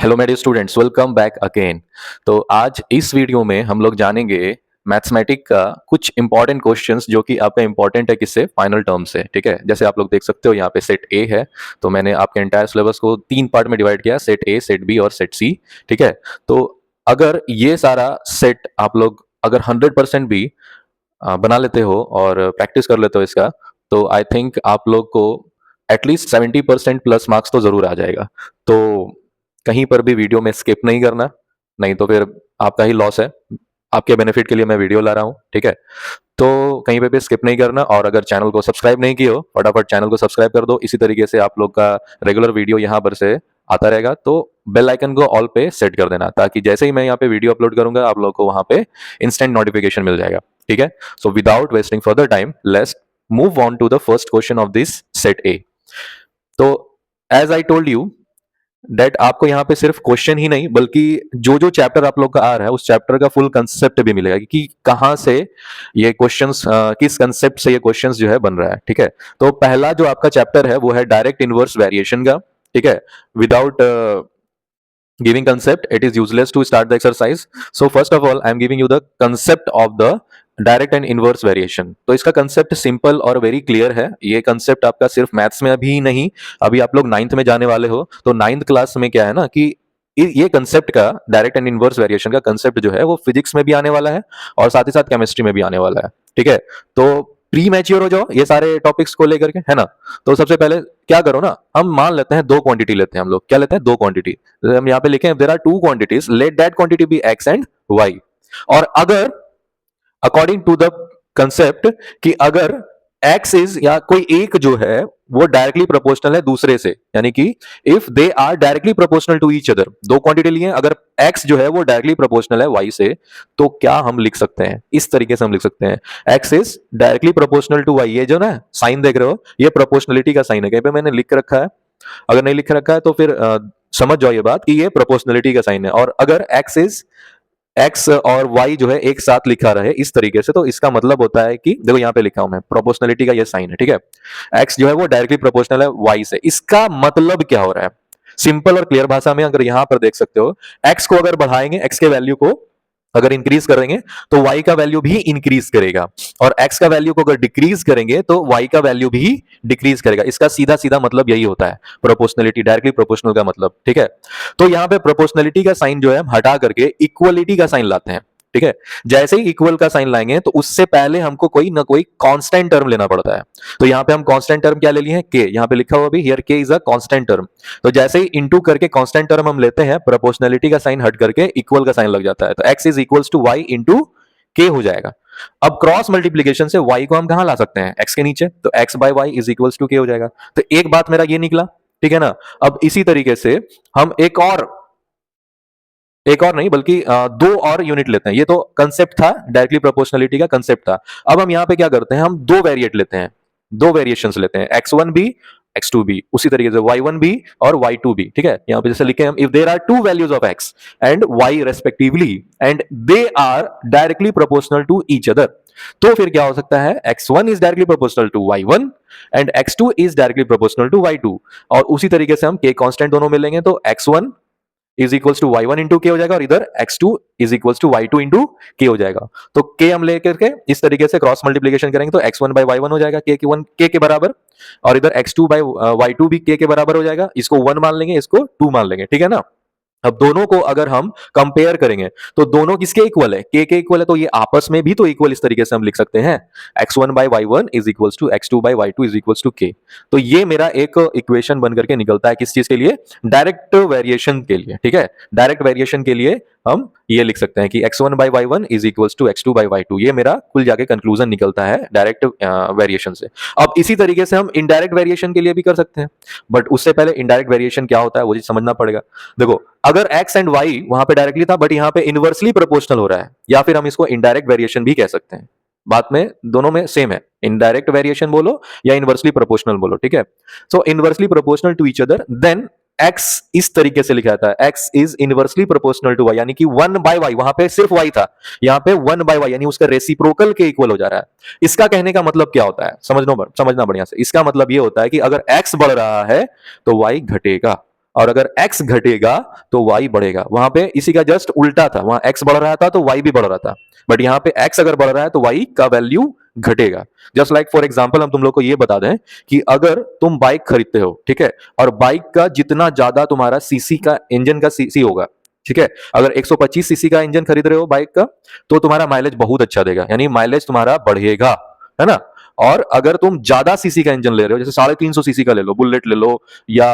Hello मेरे students, welcome back again. तो आज इस वीडियो में हम लोग जानेंगे मैथमेटिक का कुछ इंपॉर्टेंट क्वेश्चंस जो कि आपका इंपॉर्टेंट है किससे, फाइनल टर्म से। ठीक है, जैसे आप लोग देख सकते हो यहाँ पे सेट ए है। तो मैंने आपके एंटायर सिलेबस को 3 पार्ट में डिवाइड किया, सेट ए, सेट बी और सेट सी। ठीक है, तो अगर ये सारा सेट आप लोग अगर 100% भी बना लेते हो और प्रैक्टिस कर लेते हो इसका, तो आई थिंक आप लोग को एटलीस्ट 70% प्लस मार्क्स तो जरूर आ जाएगा। तो कहीं पर भी वीडियो में स्किप नहीं करना, नहीं तो फिर आपका ही लॉस है। आपके बेनिफिट के लिए मैं वीडियो ला रहा हूँ, ठीक है। तो कहीं पे भी स्किप नहीं करना, और अगर चैनल को सब्सक्राइब नहीं किए हो, फटाफट चैनल को सब्सक्राइब कर दो। इसी तरीके से आप लोग का रेगुलर वीडियो यहाँ पर से आता रहेगा। तो बेल आइकन को ऑल पे सेट कर देना, ताकि जैसे ही मैं यहाँ पे वीडियो अपलोड करूंगा आप लोग को वहां पे इंस्टेंट नोटिफिकेशन मिल जाएगा। ठीक है, so without wasting further time, let's move on to the first question of this set A. तो as I told you that आपको यहाँ पे सिर्फ क्वेश्चन ही नहीं, बल्कि जो जो चैप्टर आप लोग का आ रहा है उस चैप्टर का फुल कंसेप्ट भी मिलेगा कि कहाँ से ये क्वेश्चंस, किस कंसेप्ट से ये क्वेश्चंस जो है बन रहा है। ठीक है, तो पहला जो आपका चैप्टर है वो है डायरेक्ट इनवर्स वेरिएशन का। ठीक है, without giving concept it is useless to start the exercise. So first of all I am giving you the concept of the direct and inverse variation. तो इसका कंसेप्ट सिंपल और very clear है। ये concept आपका सिर्फ maths में अभी नहीं, अभी आप लोग 9th में जाने वाले हो, तो 9th क्लास में क्या है ना कि ये कंसेप्ट का, डायरेक्ट एंड इनवर्स वेरिएशन का कंसेप्ट जो है वो फिजिक्स में भी आने वाला है और साथ ही साथ केमिस्ट्री में भी आने वाला है। ठीक है, तो प्री मैच्योर हो जाओ ये सारे टॉपिक्स को लेकर के, है ना। तो सबसे पहले क्या करो ना, हम मान लेते हैं 2 क्वांटिटी लेते हैं हम लोग। क्या लेते हैं? 2 क्वांटिटी। हम यहाँ पे लिखे there are 2 quantities, let that quantity be X and Y. और अगर अकॉर्डिंग टू द कंसेप्ट कि अगर x इज, या कोई एक जो है वो डायरेक्टली प्रोपोर्शनल है दूसरे से, यानी कि if they are directly proportional to each other, 2 quantity लिए, अगर x जो है वो डायरेक्टली प्रोपोर्शनल है y से, तो क्या हम लिख सकते हैं? इस तरीके से हम लिख सकते हैं, x is directly proportional to y। ये जो ना साइन देख रहे हो, ये प्रोपोर्शनलिटी का साइन है। कहीं पे मैंने लिख रखा है, अगर नहीं लिख रखा है तो फिर समझ जाओ ये बात कि ये प्रोपोर्शनलिटी का साइन है। और अगर x और y जो है एक साथ लिखा रहे इस तरीके से, तो इसका मतलब होता है कि देखो यहाँ पे लिखा हूं मैं, प्रोपोर्शनलिटी का ये साइन है। ठीक है, x जो है वो डायरेक्टली प्रोपोर्शनल है y से। इसका मतलब क्या हो रहा है? सिंपल और क्लियर भाषा में अगर यहां पर देख सकते हो, x को अगर बढ़ाएंगे, x के वैल्यू को अगर इंक्रीज करेंगे तो y का वैल्यू भी इंक्रीज करेगा, और x का वैल्यू को अगर डिक्रीज करेंगे तो y का वैल्यू भी डिक्रीज करेगा। इसका सीधा सीधा मतलब यही होता है प्रोपोर्शनलिटी, डायरेक्टली प्रोपोर्शनल का मतलब। ठीक है, तो यहां पे प्रोपोर्शनलिटी का साइन जो है हम हटा करके इक्वलिटी का साइन लाते हैं। ठीक है, जैसे ही इक्वल का साइन लाएंगे तो उससे पहले हमको कोई ना कोई कांस्टेंट टर्म लेना पड़ता है। तो यहां पे हम कांस्टेंट टर्म क्या ले लिए हैं? k। यहां पे लिखा हुआ भी here k is a constant term. तो जैसे ही इनटू करके कांस्टेंट टर्म हम लेते हैं, प्रोपोर्शनलिटी का साइन हट करके इक्वल का साइन लग जाता है, तो x is equals to y into k हो जाएगा। अब क्रॉस मल्टीप्लीकेशन से y को हम कहां ला सकते हैं? x के नीचे, तो x by y is equals to k हो जाएगा। तो एक बात मेरा ये निकला, ठीक है ना। अब इसी तरीके से हम एक और नहीं बल्कि 2 और यूनिट लेते हैं। ये तो कंसेप्ट था, डायरेक्टली प्रोपोर्शनलिटी का कंसेप्ट था। अब हम यहाँ पे क्या करते हैं, हम 2 वेरिएट लेते हैं, 2 वेरिएशंस लेते हैं, x1b, x2b, उसी तरीके से y1b और y2b। ठीक है, यहाँ पे जैसे लिखे हम, if there are 2 values of x and y respectively and they are directly proportional to each other, तो फिर क्या हो सकता है? x1 is directly proportional to y1 and x2 is directly proportional to y2। और उसी तरीके से हम k कांस्टेंट दोनों में लेंगे, तो x1 is equals to y1 into के हो जाएगा, और इधर x2 is equals to y2 into के हो जाएगा। तो k हम लेकर के इस तरीके से क्रॉस मल्टीप्लीकेशन करेंगे, तो x1 बाय y1 हो जाएगा k के बराबर, और इधर x2 बाय y2 भी k के बराबर हो जाएगा। इसको 1 मान लेंगे, इसको 2 मान लेंगे। ठीक है ना। अब दोनों को अगर हम कंपेयर करेंगे तो दोनों किसके इक्वल है? के इक्वल है, तो ये आपस में भी तो इक्वल इस तरीके से हम लिख सकते हैं, x1 by y1 is equals to x2 by y2 is equals to k। तो ये मेरा एक इक्वेशन बन करके निकलता है, किस चीज के लिए? डायरेक्ट वेरिएशन के लिए। ठीक है, डायरेक्ट वेरिएशन के लिए हम ये लिख सकते हैं कि x1 by y1 is equals to x2 by y2। ये मेरा कुल जाके कंक्लूजन निकलता है डायरेक्ट वेरिएशन से। अब इसी तरीके से हम इनडायरेक्ट वेरिएशन के लिए भी कर सकते हैं, बट उससे पहले इनडायरेक्ट वेरिएशन क्या होता है वो चीज समझना पड़ेगा। देखो, अगर x एंड y वहां पे डायरेक्टली था, बट यहाँ पे इनवर्सली प्रोपोर्शनल हो रहा है, या फिर हम इसको इनडायरेक्ट वेरिएशन भी कह सकते हैं। बात में दोनों में सेम है, इनडायरेक्ट वेरिएशन बोलो या इनवर्सली प्रोपोर्शनल बोलो। ठीक है, so inversely proportional to each other, then x इस तरीके से लिखा जाता है, x is inversely proportional to y, यानी कि 1 बाय y, वहां पे सिर्फ y था, यहाँ पे 1 बाय y, यानी उसका रेसिप्रोकल के इक्वल हो जा रहा है। इसका कहने का मतलब क्या होता है? समझना बढ़िया से। इसका मतलब ये होता है कि अगर x बढ़ रहा है तो y घटेगा, और अगर x घटेगा तो y बढ़ेगा। वहां पे इसी का जस्ट उल्टा था, वहां x बढ़ रहा था तो y भी बढ़ रहा था, बट यहाँ पे x अगर बढ़ रहा है तो y का वैल्यू घटेगा। जस्ट लाइक फॉर एग्जांपल हम तुम लोग को ये बता दें कि अगर तुम बाइक खरीदते हो, ठीक है, और बाइक का जितना ज्यादा तुम्हारा सीसी का इंजन का सीसी होगा, ठीक है, अगर 125 सीसी का इंजन खरीद रहे हो बाइक का, तो तुम्हारा माइलेज बहुत अच्छा देगा, यानी माइलेज तुम्हारा बढ़ेगा, है ना। और अगर तुम ज्यादा सीसी का इंजन ले रहे हो, जैसे 350 सीसी का ले लो, बुलेट ले लो, या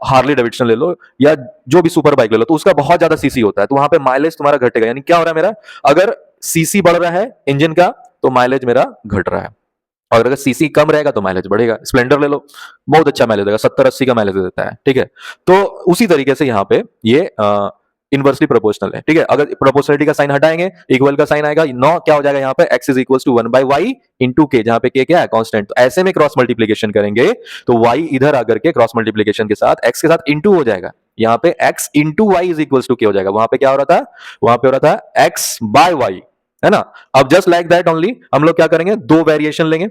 हार्ली डेविडसन ले लो, या जो भी सुपर बाइक ले लो, तो उसका बहुत ज्यादा सीसी होता है, तो वहां पे माइलेज तुम्हारा घटेगा। यानी क्या हो रहा है मेरा, अगर सीसी बढ़ रहा है इंजन का तो माइलेज मेरा घट रहा है, और अगर सीसी कम रहेगा तो माइलेज बढ़ेगा। स्प्लेंडर ले लो, बहुत अच्छा माइलेज देगा, 70-80 का माइलेज देता है, ठीक है। तो उसी तरीके से यहाँ पे ये इनवर्सली प्रोपोर्शनल है, ठीक है। अगर प्रोपोर्शनलिटी का साइन हटाएंगे, इक्वल का साइन आएगा, नो क्या हो जाएगा यहाँ पे, x is equal to 1/y into k, जहां पे k क्या है, कांस्टेंट। तो ऐसे में क्रॉस मल्टीप्लीकेशन करेंगे तो y इधर आकर के क्रॉस मल्टीप्लीकेशन के साथ x के साथ इंटू हो जाएगा, यहाँ पे x into y is equal to k हो जाएगा। वहां पे क्या हो रहा था, वहां पे हो रहा था x बाय वाई, है ना। अब जस्ट लाइक दैट ओनली हम लोग क्या करेंगे, दो वेरिएशन लेंगे।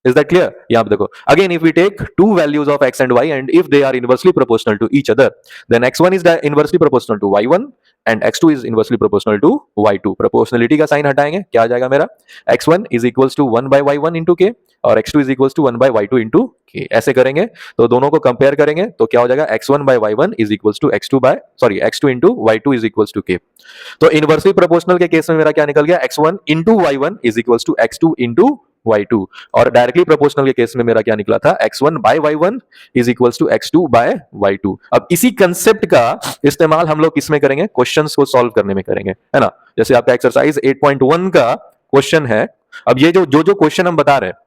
Is that clear? यहाँ पे देखो, again if we take two values of x and y and if they are inversely proportional to each other, then x1 is inversely proportional to y1 and x2 is inversely proportional to y2। proportionality का sign हटाएंगे, क्या आ जाएगा मेरा, x1 is equals to 1/y1 into k और x2 is equals to 1/y2 into k। ऐसे करेंगे तो दोनों को कंपेयर करेंगे तो क्या हो जाएगा, x1/y1 is equals to x2 into y2 is equals to k। तो इनवर्सली प्रोपोर्शनल के केस में मेरा क्या निकल गया, x1 into y1 is equals to x2 into y2। और डायरेक्टली प्रोपोर्शनल के केस में मेरा क्या निकला था, x1 by y1 is equals to x2 by y2। अब इसी कंसेप्ट का इस्तेमाल हम लोग किसमें करेंगे, क्वेश्चंस को सॉल्व करने में करेंगे, है ना। जैसे आपका एक्सरसाइज 8.1 का क्वेश्चन है। अब ये जो क्वेश्चन हम बता रहे हैं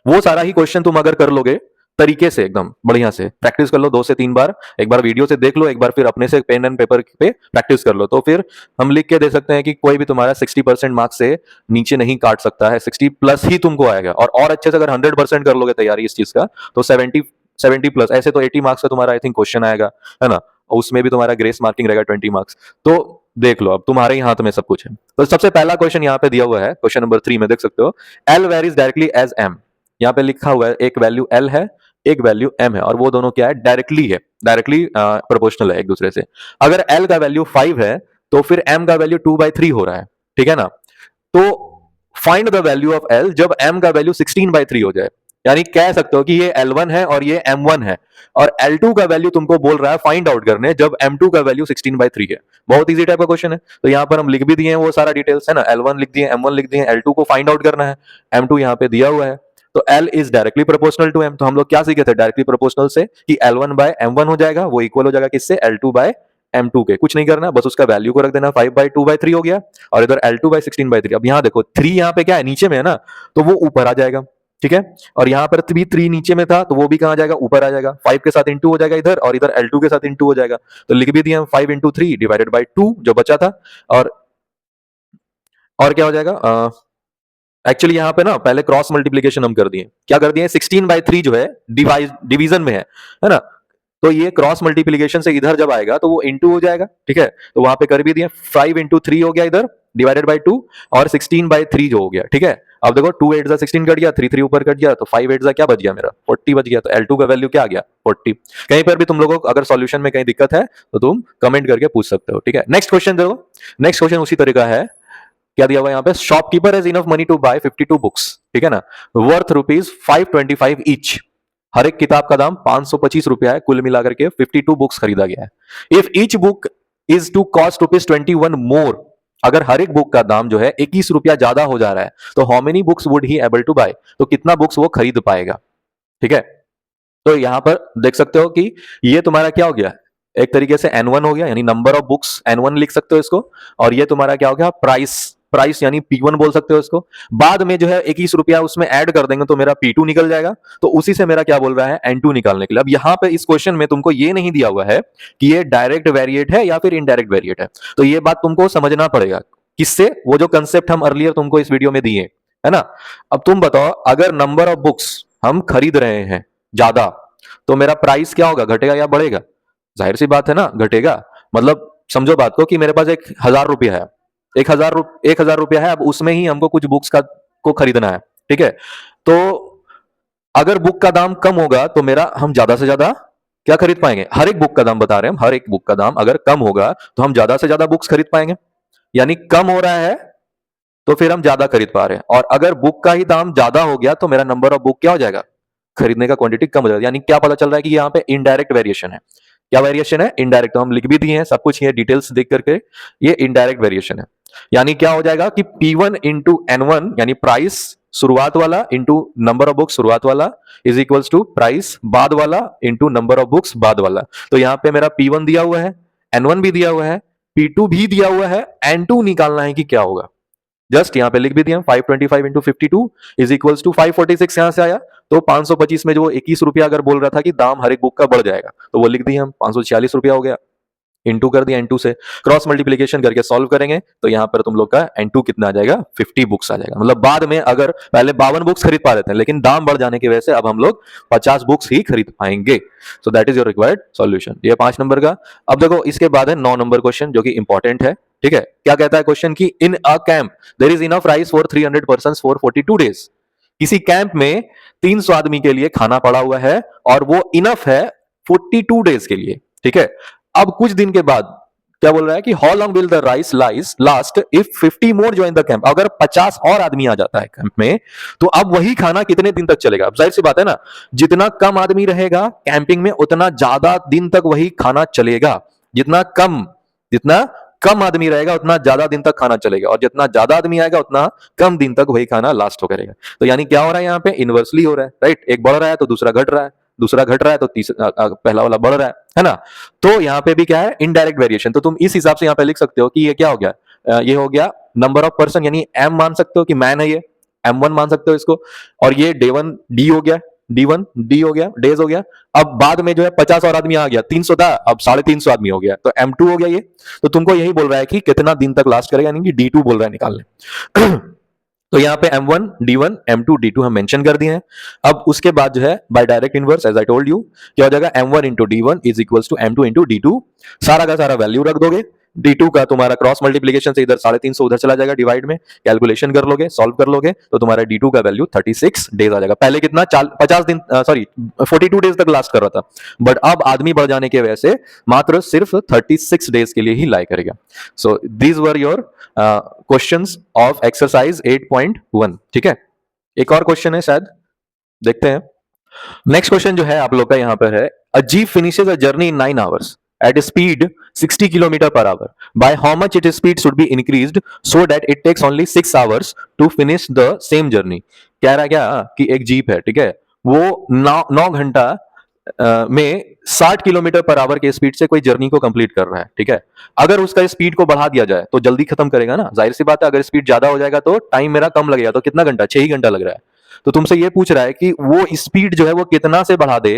वो सारा ही क्वेश्चन तुम अगर कर लोगे तरीके से, एकदम बढ़िया से प्रैक्टिस कर लो 2 से 3 बार, एक बार वीडियो से देख लो, एक बार फिर अपने से पेन एंड पेपर पे प्रैक्टिस कर लो, तो फिर हम लिख के दे सकते हैं कि कोई भी तुम्हारा 60% मार्क्स से नीचे नहीं काट सकता है, 60 प्लस ही तुमको आएगा। और अच्छे से अगर 100% कर लोगे तैयारी इस चीज का तो 70 प्लस, ऐसे तो 80 मार्क्स का तुम्हारा आई थिंक क्वेश्चन आएगा, है ना। उसमें भी तुम्हारा ग्रेस मार्किंग रहेगा 20 मार्क्स। तो देख लो, अब तुम्हारे ही हाथ में सब कुछ है। तो सबसे पहला क्वेश्चन यहाँ पे दिया हुआ है, क्वेश्चन नंबर 3 में देख सकते हो, L varies directly as M. यहाँ पे लिखा हुआ है एक वैल्यू एल है, एक वैल्यू m है, और वो दोनों क्या है, डायरेक्टली प्रोपोर्शनल है एक दूसरे से। अगर l का वैल्यू 5 है तो फिर m का वैल्यू 2/3 हो रहा है, ठीक है ना। तो find the value of l जब m का वैल्यू 16/3 हो जाए। यानी कह सकते हो कि ये L1 है और ये M1 है, और L2 का वैल्यू तुमको बोल रहा है फाइंड आउट करने जब M2 का वैल्यू 16/3 है। बहुत इजी टाइप का क्वेश्चन है। तो यहाँ पर हम लिख भी दिए हैं वो सारा डिटेल्स, है ना। L1 लिख दिए, M1 लिख दिए, L2 को फाइंड आउट करना है, M2 यहाँ पे दिया हुआ है। तो L is directly proportional to M। तो हम लोग क्या सीखे थे डायरेक्टली प्रोपोर्शनल से कि L1 बाय M1 हो जाएगा, वो इक्वल हो जाएगा किससे, L2 बाय M2 के। कुछ नहीं करना, बस उसका वैल्यू को रख देना, 5/2/3 हो गया, और इधर L2/16/3। अब यहाँ देखो 3 यहाँ पे क्या है, नीचे में है ना, तो वो ऊपर आ जाएगा, ठीक है। और यहाँ पर भी 3 नीचे में था तो वो भी कहाँ जाएगा, ऊपर आ जाएगा। 5 के साथ इंटू हो जाएगा इधर, और इधर L2 के साथ इंटू हो जाएगा। तो लिख भी दिया हम 5 × 3 डिवाइडेड बाई 2 जो बचा था। और क्या हो जाएगा, एक्चुअली यहाँ पे ना पहले क्रॉस मल्टीप्लीकेशन हम कर दिए, क्या कर दिए, 16/3 जो है डिवीजन में है ना। तो ये क्रॉस मल्टीप्लीकेशन से इधर जब आएगा तो वो इंटू हो जाएगा, ठीक है। तो वहां पे कर भी दिए, 5 × 3 हो गया इधर डिवाइडेड बाई 2, और 16/3 जो हो गया, ठीक है। अब देखो 2 8 16 कट गया, 3 3 ऊपर कट गया, तो 5 8 क्या बच गया मेरा, 40 बच गया। तो L2 का वैल्यू क्या आ गया, 40। कहीं पर भी तुम लोगों को अगर सॉल्यूशन में कहीं दिक्कत है तो तुम कमेंट करके पूछ सकते हो, ठीक है। नेक्स्ट क्वेश्चन देखो, नेक्स्ट क्वेश्चन उसी तरीका है। क्या दिया हुआ है यहाँ पे, shopkeeper has enough money to buy 52 books, ठीक है ना, वर्थ ₹525 ईच। हर एक किताब का दाम 525 रुपया है, कुल मिलाकर के 52 बुक्स खरीदा गया है। If each book is to cost ₹21 more, अगर हर एक बुक का दाम जो है 21 रुपया ज्यादा हो जा रहा है, तो how many books would he able to buy, तो कितना बुक्स वो खरीद पाएगा, ठीक है। तो यहां पर देख सकते हो कि ये तुम्हारा क्या हो गया, एक तरीके से N1 हो गया, यानी नंबर ऑफ बुक्स N1 लिख सकते हो इसको, और ये तुम्हारा क्या हो गया, प्राइस यानी P1 बोल सकते हो इसको। बाद में जो है 21 रुपया उसमें ऐड कर देंगे तो मेरा P2 निकल जाएगा। तो उसी से मेरा क्या बोल रहा है, N2 निकालने के लिए। अब यहाँ पे इस क्वेश्चन में तुमको ये नहीं दिया हुआ है कि ये डायरेक्ट वेरिएट है या फिर इनडायरेक्ट वेरिएट है, तो ये बात तुमको समझना पड़ेगा। किससे, वो जो कंसेप्ट हम अर्लियर तुमको इस वीडियो में दिए, है ना। अब तुम बताओ, अगर नंबर ऑफ बुक्स हम खरीद रहे हैं ज्यादा, तो मेरा प्राइस क्या होगा, घटेगा या बढ़ेगा, जाहिर सी बात है ना, घटेगा। मतलब समझो बात को कि मेरे पास 1,000 रुपया है, 1,000 रुपया है, अब उसमें ही हमको कुछ बुक्स को खरीदना है, ठीक है। तो अगर बुक का दाम कम होगा तो मेरा हम ज्यादा से ज्यादा क्या खरीद पाएंगे? हर एक बुक का दाम बता रहे हैं हम, हर एक बुक का दाम अगर कम होगा तो हम ज्यादा से ज्यादा बुक्स खरीद पाएंगे, यानी कम हो रहा है तो फिर हम ज्यादा खरीद पा रहे हैं। और अगर बुक का ही दाम ज्यादा हो गया तो मेरा नंबर ऑफ बुक क्या हो जाएगा? खरीदने का क्वांटिटी कम हो जाएगा। यानी क्या पता चल रहा है कि यहाँ पे इनडायरेक्ट वेरिएशन है। क्या वेरिएशन है? इनडायरेक्ट। तो हम लिख भी दिए हैं सब कुछ, ये डिटेल्स देख करके, ये इनडायरेक्ट वेरिएशन है। यानी क्या हो जाएगा कि P1 इंटू N1, यानी प्राइस शुरुआत वाला इंटू नंबर ऑफ बुक्स शुरुआत वाला इज इक्वल्स टू प्राइस बाद वाला इंटू नंबर ऑफ बुक्स बाद वाला। तो यहाँ पे मेरा P1 दिया हुआ है, N1 भी दिया हुआ है, P2 भी दिया हुआ है, N2 निकालना है कि क्या होगा। जस्ट यहाँ पे लिख भी दिया 525 इंटू 52 इज इक्वल्स टू 546। यहां से आया तो 525 में जो 21 रुपया अगर बोल रहा था कि दाम हर एक बुक का बढ़ जाएगा, तो वो लिख दिए हम, 546 रुपया हो गया। इंटू कर दिया N2 से, क्रॉस मल्टीप्लीकेशन करके सॉल्व करेंगे तो यहाँ पर तुम लोग का N2 कितना आ जाएगा? 50 बुक्स आ जाएगा। मतलब बाद में अगर पहले 52 बुक्स खरीद पा रहे थे, लेकिन दाम बढ़ जाने की वजह से अब हम लोग 50 बुक्स ही खरीद पाएंगे। So that is your required solution. ये 5 नंबर का। अब देखो इसके बाद है 9 नंबर क्वेश्चन, जो कि इंपॉर्टेंट है। ठीक है, क्या कहता है क्वेश्चन की in a camp there is enough rice for 300 person for 42 days. किसी कैंप में 300 आदमी के लिए खाना पड़ा हुआ है और वो इनफ है 42 डेज के लिए। ठीक है, अब कुछ दिन के बाद क्या बोल रहा है कि how long will the rice lice last if 50 more join the camp. अगर 50 और आदमी आ जाता है कैंप में तो अब वही खाना कितने दिन तक चलेगा? अब जाहिर सी बात है ना, जितना कम आदमी रहेगा कैंपिंग में उतना ज्यादा दिन तक वही खाना चलेगा। जितना कम आदमी रहेगा उतना ज्यादा दिन तक खाना चलेगा, और जितना ज्यादा आदमी आएगा उतना कम दिन तक वही खाना लास्ट हो करेगा। तो यानी क्या हो रहा है यहाँ पे? इनवर्सली हो रहा है, राइट। एक बढ़ रहा है तो दूसरा घट रहा है, दूसरा घट रहा है तो पहला वाला बढ़ रहा है ना। तो यहाँ पे भी क्या है? Indirect variation. तो तुम इस हिसाब से यहाँ पे लिख सकते हो कि ये क्या हो गया? ये हो गया नंबर ऑफ पर्सन, यानी M मान सकते हो कि मैन है, ये M1 मान सकते हो इसको। और ये D हो गया, D हो गया, डेज हो गया। अब बाद में जो है 50 और आदमी आ गया, 300 था अब 350 आदमी हो गया, तो M2 हो गया ये। तो तुमको यही बोल रहा है कि कितना दिन तक लास्ट करेगा, यानी कि D2 बोल रहा है निकालने। तो यहाँ पे M1 D1 M2 D2 हम मेंशन कर दिए हैं। अब उसके बाद जो है by direct inverse as I told you क्या हो जाएगा? M1 into D1 is equals to M2 into D2। सारा का सारा वैल्यू रख दोगे। D2 का तुम्हारा क्रॉस मल्टीप्लीकेशन से इधर 350 उधर चला जाएगा डिवाइड में, कैलकुलेशन कर लोगे, सॉल्व कर लोगे तो तुम्हारा D2 का वैल्यू 36 डेज आ जाएगा। पहले कितना 50 दिन, सॉरी 42 डेज तक लास्ट कर रहा था, बट अब आदमी बढ़ जाने की वजह से मात्र सिर्फ 36 डेज के लिए ही लाई करेगा। So these were your questions of exercise 8.1। ठीक है, एक और क्वेश्चन है शायद, देखते हैं। नेक्स्ट क्वेश्चन जो है आप लोग का यहाँ पर है, a jeep finishes a journey in 9 hours at a speed 60 kilometre per hour. by how much its speed should be increased so that it takes only 6 hours to finish the same journey। कह रहा क्या कि एक jeep है, ठीक है, वो 9 घंटा में 60 किलोमीटर पर आवर के स्पीड से कोई जर्नी को कंप्लीट कर रहा है। ठीक है, अगर उसका स्पीड को बढ़ा दिया जाए तो जल्दी खत्म करेगा ना, जाहिर सी बात है। अगर स्पीड ज्यादा हो जाएगा तो टाइम मेरा कम लगेगा, तो कितना घंटा? 6 ही घंटा लग रहा है। तो तुमसे ये पूछ रहा है कि वो स्पीड जो है वो कितना से बढ़ा दे,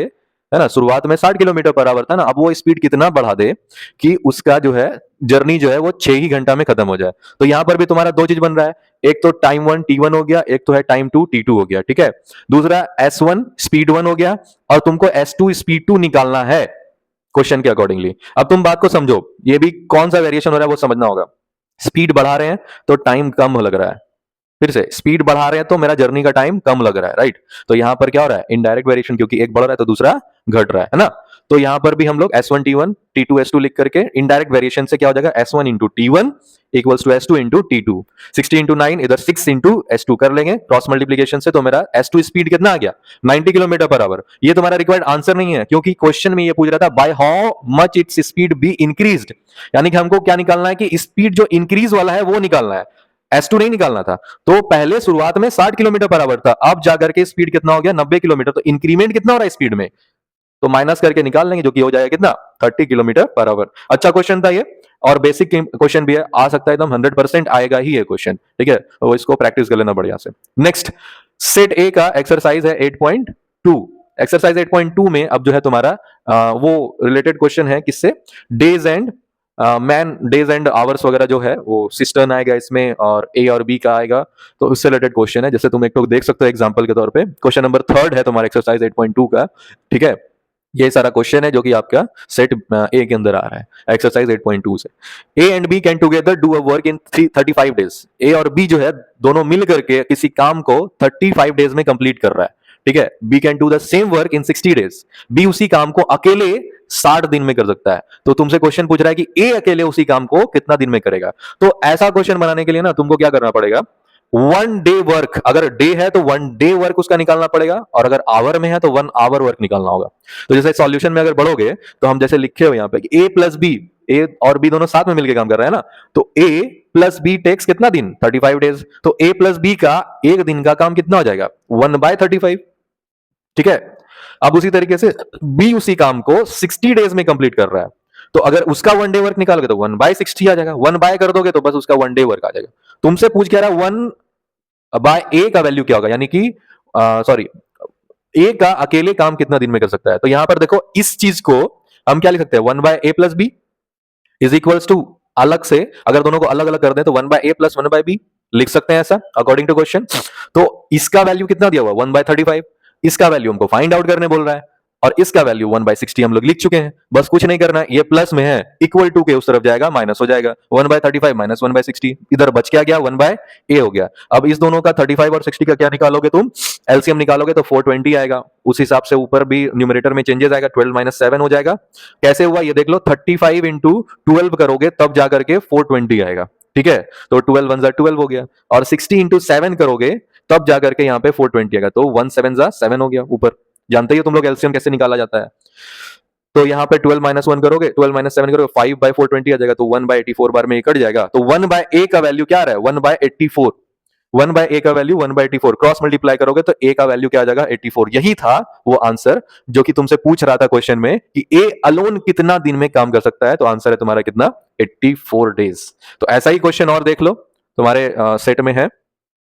है ना। शुरुआत में 60 किलोमीटर पर आवर था ना, अब वो स्पीड कितना बढ़ा दे कि उसका जो है जर्नी जो है वो 6 ही घंटा में खत्म हो जाए। तो यहां पर भी तुम्हारा दो चीज बन रहा है, एक तो टाइम 1 T1 हो गया, एक तो है टाइम 2 T2 हो गया। ठीक है, दूसरा S1 स्पीड 1 हो गया और तुमको S2 स्पीड 2 निकालना है क्वेश्चन के अकॉर्डिंगली। अब तुम बात को समझो, ये भी कौन सा वेरिएशन हो रहा है वो समझना होगा। स्पीड बढ़ा रहे हैं तो टाइम कम लग रहा है, फिर से स्पीड बढ़ा रहे हैं तो मेरा जर्नी का टाइम कम लग रहा है, राइट। तो यहां पर क्या हो रहा है? इनडायरेक्ट वेरिएशन, क्योंकि एक बढ़ रहा है तो दूसरा घट रहा है ना। तो यहां पर भी हम लोग S1 T1 T2 S2 लिख करके इनडायरेक्ट वेरिएशन से क्या हो जाएगा? S1 into T1 equals to S2 into T2। 60 into 9 इधर 6 इंटू S2 कर लेंगे क्रॉस मल्टीप्लीकेशन से, तो मेरा S2 स्पीड कितना आ गया? 90 किलोमीटर पर आवर। ये तुम्हारा रिक्वायर्ड आंसर नहीं है, क्योंकि क्वेश्चन में ये पूछ रहा था by how much its speed be increased, यानी कि हमको क्या निकालना है कि स्पीड जो इंक्रीज वाला है वो निकालना है, S2 नहीं निकालना था। तो पहले शुरुआत में 60 किलोमीटर पर आवर था, अब जाकर के स्पीड कितना हो गया? 90 किलोमीटर। तो इंक्रीमेंट कितना हो रहा है स्पीड में? तो माइनस करके निकाल लेंगे, जो कि हो जाएगा कितना? 30 किलोमीटर पर आवर। अच्छा क्वेश्चन था ये, और बेसिक क्वेश्चन भी है, आ सकता है एकदम 100% आएगा ही ये क्वेश्चन। ठीक है, तो इसको प्रैक्टिस कर लेना बढ़िया से। नेक्स्ट सेट ए का एक्सरसाइज है 8.2। एक्सरसाइज 8.2 में अब जो है तुम्हारा वो रिलेटेड क्वेश्चन है किससे? Days and man, days and hours वगैरह जो है वो सिस्टर्न आएगा इसमें, और ए और बी का आएगा। तो उससे रिलेटेड क्वेश्चन है, जैसे तुम एक तो देख सकते हो एग्जांपल के तौर पे। क्वेश्चन नंबर 3 है तुम्हारा एक्सरसाइज 8.2 का। ठीक है, ये सारा क्वेश्चन है जो कि आपका सेट ए के अंदर आ रहा है एक्सरसाइज 8.2 से। A and B can together do a work in 35 days. A और बी जो है दोनों मिल करके किसी काम को 35 डेज में कंप्लीट कर रहा है। ठीक है, B can do the same work in 60 days. B उसी काम को अकेले 60 दिन में कर सकता है। तो तुमसे क्वेश्चन पूछ रहा है कि ए अकेले उसी काम को कितना दिन में करेगा। तो ऐसा क्वेश्चन बनाने के लिए ना तुमको क्या करना पड़ेगा, 1 डे वर्क, अगर डे है तो 1 डे वर्क उसका निकालना पड़ेगा, और अगर आवर में है तो 1 आवर वर्क निकालना होगा। तो जैसे सॉल्यूशन में अगर बढ़ोगे तो हम जैसे लिखे हुए यहाँ पे ए प्लस बी, ए और बी दोनों साथ में मिलकर काम कर रहे हैं ना, तो ए प्लस बी टेक्स कितना दिन, 35 डेज। तो ए प्लस बी का एक दिन का काम कितना हो जाएगा, 1/35। ठीक है, अब उसी तरीके से बी उसी काम को 60 डेज में कंप्लीट कर रहा है, तो अगर उसका 1 डे वर्क निकालोगे तो 1/60 आ जाएगा। 1 बाय कर दोगे तो बस उसका 1 डे वर्क आ जाएगा। तुमसे पूछ क्या रहा है, 1/a का वैल्यू क्या होगा, यानी कि सॉरी, ए का अकेले काम कितना दिन में कर सकता है। तो यहां पर देखो इस चीज को हम क्या लिख सकते हैं, 1/a plus b is equals to, अलग से अगर दोनों को अलग अलग कर दें तो 1/a प्लस 1/b लिख सकते हैं ऐसा अकॉर्डिंग टू क्वेश्चन। तो इसका वैल्यू कितना दिया हुआ, 1/35। इसका वैल्यू हमको फाइंड आउट करने बोल रहा है, और इसका वैल्यू 1/60 हम लोग लिख चुके हैं। बस कुछ नहीं करना है, ये प्लस में है, इक्वल टू के उस तरफ जाएगा, माइनस हो जाएगा। 1/35 माइनस 1/60, इधर बच क्या गया, 1/a हो गया। अब इस दोनों का 35 और 60 का क्या निकालोगे तुम, एलसीएम निकालोगे तो 420 आएगा। उस हिसाब से ऊपर भी न्यूमरेटर में चेंजेस आएगा, 12 माइनस 7 हो जाएगा। कैसे हुआ ये देख लो, 35 इंटू 12 करोगे तब जाकर के 420 आएगा। ठीक है, तो 12 1 12 हो गया, और 60 इंटू 7 करोगे तब जाकर के यहाँ पे 420 आएगा, तो 1 7 7 हो गया ऊपर। जानते ही हो तुम लोग एलसीएम कैसे निकाला जाता है। तो यहाँ पे 12 माइनस 1 करोगे, 12 माइनस 7 करोगे, 5/420 आ जाएगा, तो 1/84 बार में कट जाएगा। तो 1/a का वैल्यू क्या आ रहा है, 1/84। 1/a का वैल्यू 1/84, क्रॉस मल्टीप्लाई करोगे तो a का वैल्यू क्या आ जाएगा, 84। यही था वो आंसर जो कि तुमसे पूछ रहा था क्वेश्चन में कि a अलोन कितना दिन में काम कर सकता है। तो आंसर है तुम्हारा कितना, 84 डेज। तो ऐसा ही क्वेश्चन और देख लो तुम्हारे सेट में है।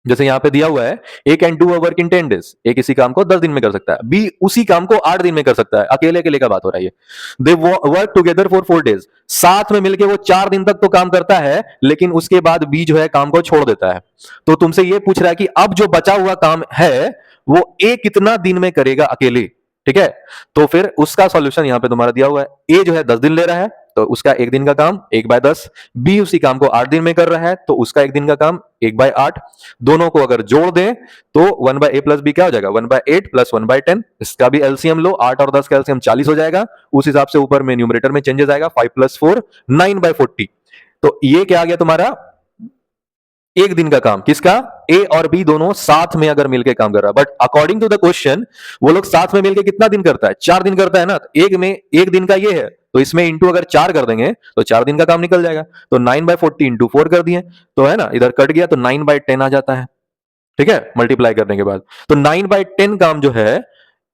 जैसे यहां पे दिया हुआ है, A can do a work in 10 days, A किसी काम को 10 दिन में कर सकता है, बी उसी काम को 8 दिन में कर सकता है। अकेले अकेले का बात हो रहा है। They work together for 4 days, साथ में मिलके वो 4 दिन तक तो काम करता है, लेकिन उसके बाद बी जो है काम को छोड़ देता है। तो तुमसे ये पूछ रहा है कि अब जो बचा हुआ काम है वो ए कितना दिन में करेगा अकेले। ठीक है, तो फिर उसका सॉल्यूशन यहां पे तुम्हारा दिया हुआ है। ए जो है 10 दिन ले रहा है, तो उसका एक दिन का काम 1/10। बी उसी काम को 8 दिन में कर रहा है, तो उसका एक दिन का काम 1/8। दोनों को अगर जोड़ दें तो 1/a प्लस बी क्या हो जाएगा, 1/8 प्लस 1/10। इसका भी एलसीएम लो, 8 और 10 का एलसीएम 40 हो जाएगा। उस हिसाब से ऊपर में न्यूमरेटर में चेंजेस आएगा, 5 + 4 9/40। तो ये क्या आ गया तुम्हारा, एक दिन का काम। किसका, ए और बी दोनों साथ में अगर मिलकर काम कर रहा है। But according to the question वो लोग साथ में मिलकर कितना दिन करता है, 4 दिन करता है ना। एक में एक दिन का ये है, तो इसमें इंटू अगर 4 कर देंगे तो 4 दिन का काम निकल जाएगा। तो 9/40 इंटू 4 कर दिए तो है ना, इधर कट गया तो 9/10 आ जाता है। ठीक है, मल्टीप्लाई करने के बाद तो 9/10 काम जो है